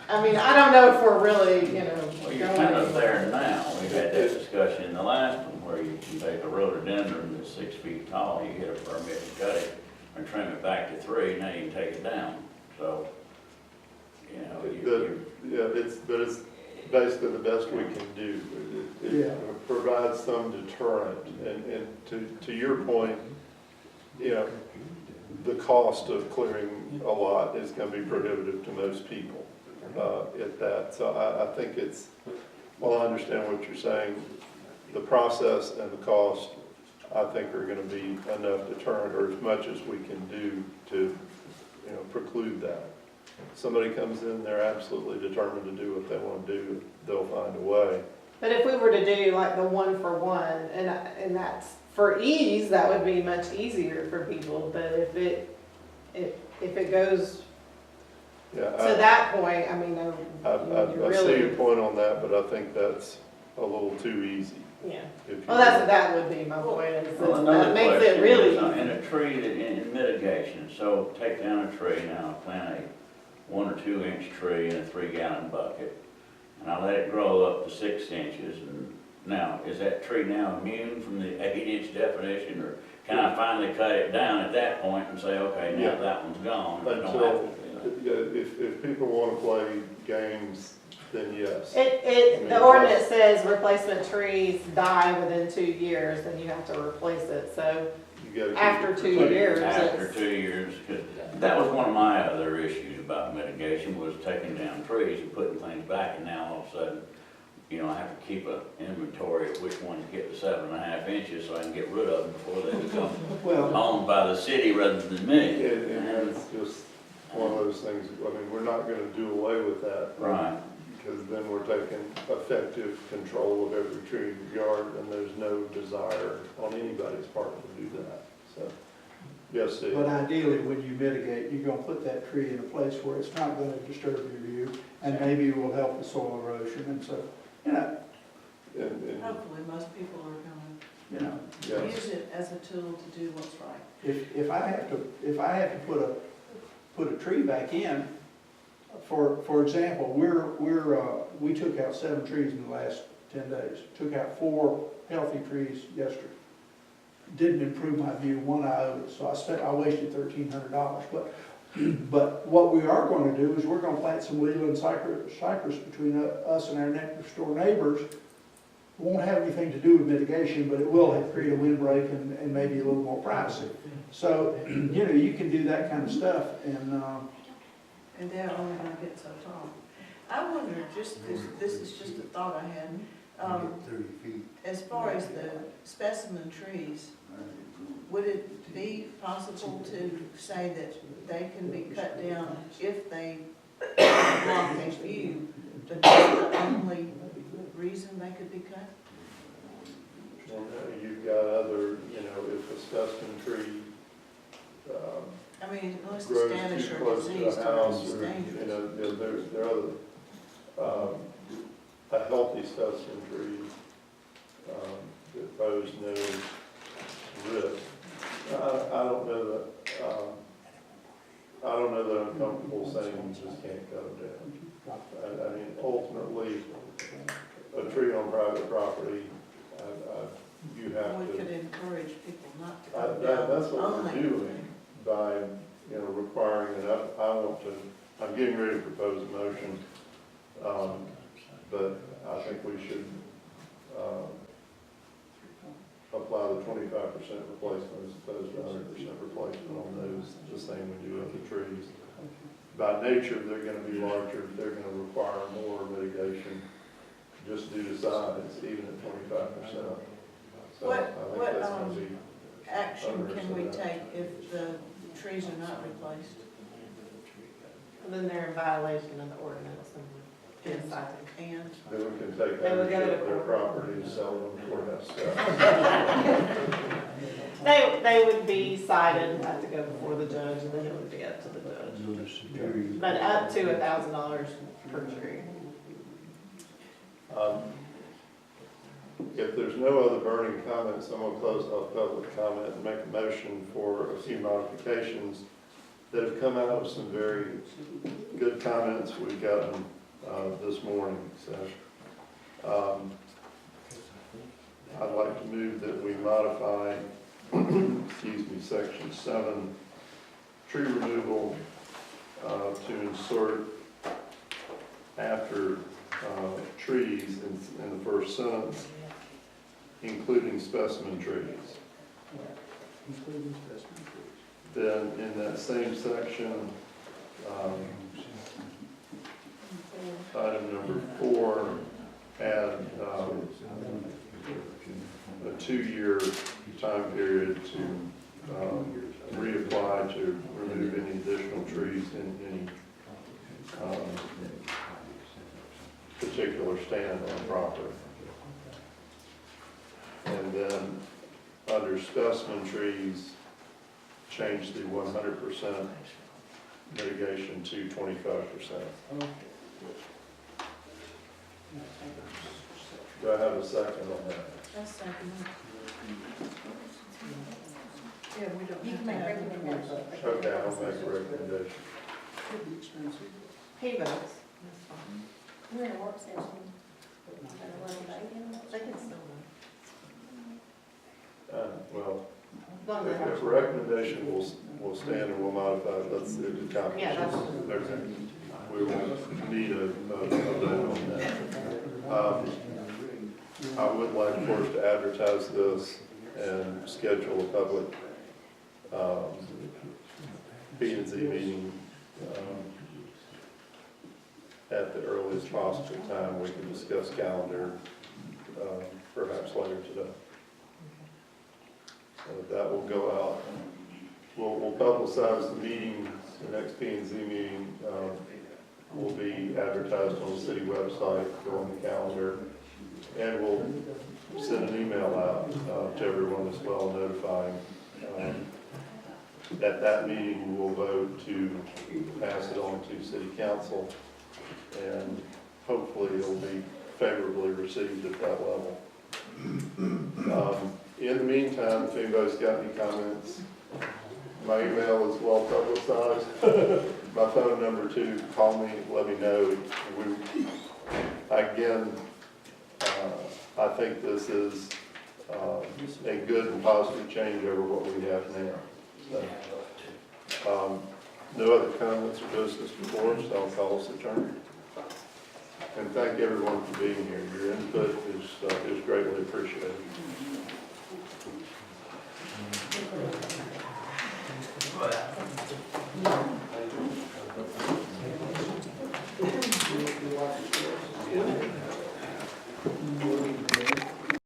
I don't know if we're really, you know. Well, you're kind of there now. We've had that discussion in the last one, where you can take a rhododendron that's 6 feet tall, you get a permit to cut it, and trim it back to 3, now you can take it down. So, you know, but it's basically the best we can do. It provides some deterrent, and to your point, you know, the cost of clearing a lot is gonna be prohibitive to most people at that. So I think it's, well, I understand what you're saying, the process and the cost, I think are gonna be enough deterrent, or as much as we can do to, you know, preclude that. Somebody comes in, they're absolutely determined to do what they want to do, they'll find a way. But if we were to do like the 1 for 1, and that's for ease, that would be much easier for people. But if it goes to that point, I mean, I see your point on that, but I think that's a little too easy. Yeah. If Well, you- that would be my point. Is well, that another makes question it really is, easy. in a tree, in mitigation, so take down a tree, now plant a 1 or 2 inch tree in a 3-gallon bucket, and I let it grow up to 6 inches, and now, is that tree now immune from the 8-inch definition, or can I finally cut it down at that point and say, okay, now that one's gone? I don't have to do that. If people want to play games, then yes. The ordinance says replacement trees die within 2 years, then you have to replace it. So You gotta keep After it 2 protected. years. After it's- 2 years, 'cause that was one of my other issues about mitigation, was taking down trees and putting things back, and now all of a sudden, you know, I have to keep an inventory of which ones get to 7.5 inches, so I can get rid of them before they become Well, owned by the city rather than me. And it's just one of those things, I mean, we're not gonna do away with that. Right. Because then we're taking effective control of every tree in the yard, and there's no desire on anybody's part to do that, so. Yes, Steve? but ideally, when you mitigate, you're gonna put that tree in a place where it's not gonna disturb your view, and maybe it will help the soil erosion, and so, you know, And, Hopefully, most people are gonna you know, yes, use it as a tool to do what's right. if I have to put a tree back in, for example, we took out 7 trees in the last 10 days, took out 4 healthy trees yesterday. Didn't improve my view one iota, so I wasted $1,300, but what we are going to do is we're going to plant some Leland cypress between us and our next door neighbors. Won't have anything to do with mitigation, but it will create a windbreak and maybe a little more privacy. So, you know, you can do that kind of stuff, And they're only gonna get so tall. I wonder, this is just a thought I had, Get 30 feet. as far as the specimen trees, would it be possible to say that they can be cut down if they block a view, but that's the only reason they could be cut? well, you've got other, you know, if a specimen tree, I mean, unless the grows standish too or close to diseased, a house, it's or, dangerous. you know, there are other, a healthy specimen tree, that pose no risk. I don't know that I'm comfortable saying you just can't cut them down. I mean, ultimately, a tree on private property, you have We to. could encourage people not to cut down. That's what we're only. doing by, you know, requiring it. I'm getting ready to propose a motion, but I think we should, apply the 25% replacement as opposed to 100% replacement on those, the same we do with the trees. By nature, they're gonna be larger, they're gonna require more mitigation, just due to size, even at 25%. So I think What, that's gonna be. action can we take if the trees are not replaced? And then they're in violation of the ordinance and get cited. And, Then we can take They would go to ownership of their court. property and sell them courthouse stuff. They would be cited, have to go before the judge, and then it would be up to the judge. Go to Superior. But up to $1,000 per tree. If there's no other burning comments, I'm gonna close off public comment and make a motion for a few modifications that have come out of some very good comments we've gotten, this morning, so. I'd like to move that we modify, section 7, tree removal, to insert after, trees in the first sentence, including specimen trees. including specimen trees. Then in that same section, item number 4, add a 2-year time period to reapply to remove any additional trees in any particular stand on property. And then under specimen trees, change the 100% mitigation to 25%. Do I have a second on that? that's second. Yeah, we don't You have can to make have. recommendations. Okay, I'll make a recommendation. Could be expensive. He votes. We're in a work session. I don't know what about They can still Well, vote. if a recommendation will stand and we'll modify it, let's do the copy. Yeah, that's- Okay. We will need a vote on that. I would like for us to advertise this and schedule a public P&Z meeting at the earliest possible time. We can discuss calendar perhaps later today. So that will go out. We'll publicize the meeting, the next P&Z meeting will be advertised on the city website, go on the calendar, and we'll send an email out to everyone as well notifying. At that meeting, we will vote to pass it on to city council, and hopefully it'll be favorably received at that level. In the meantime, if anybody's got any comments, my email is well publicized. My phone number too, call me, let me know. Again, I think this is a good and positive change over what we have now. So, no other comments or business before us, I'll call us adjourned. And thank everyone for being here. Your input is greatly appreciated.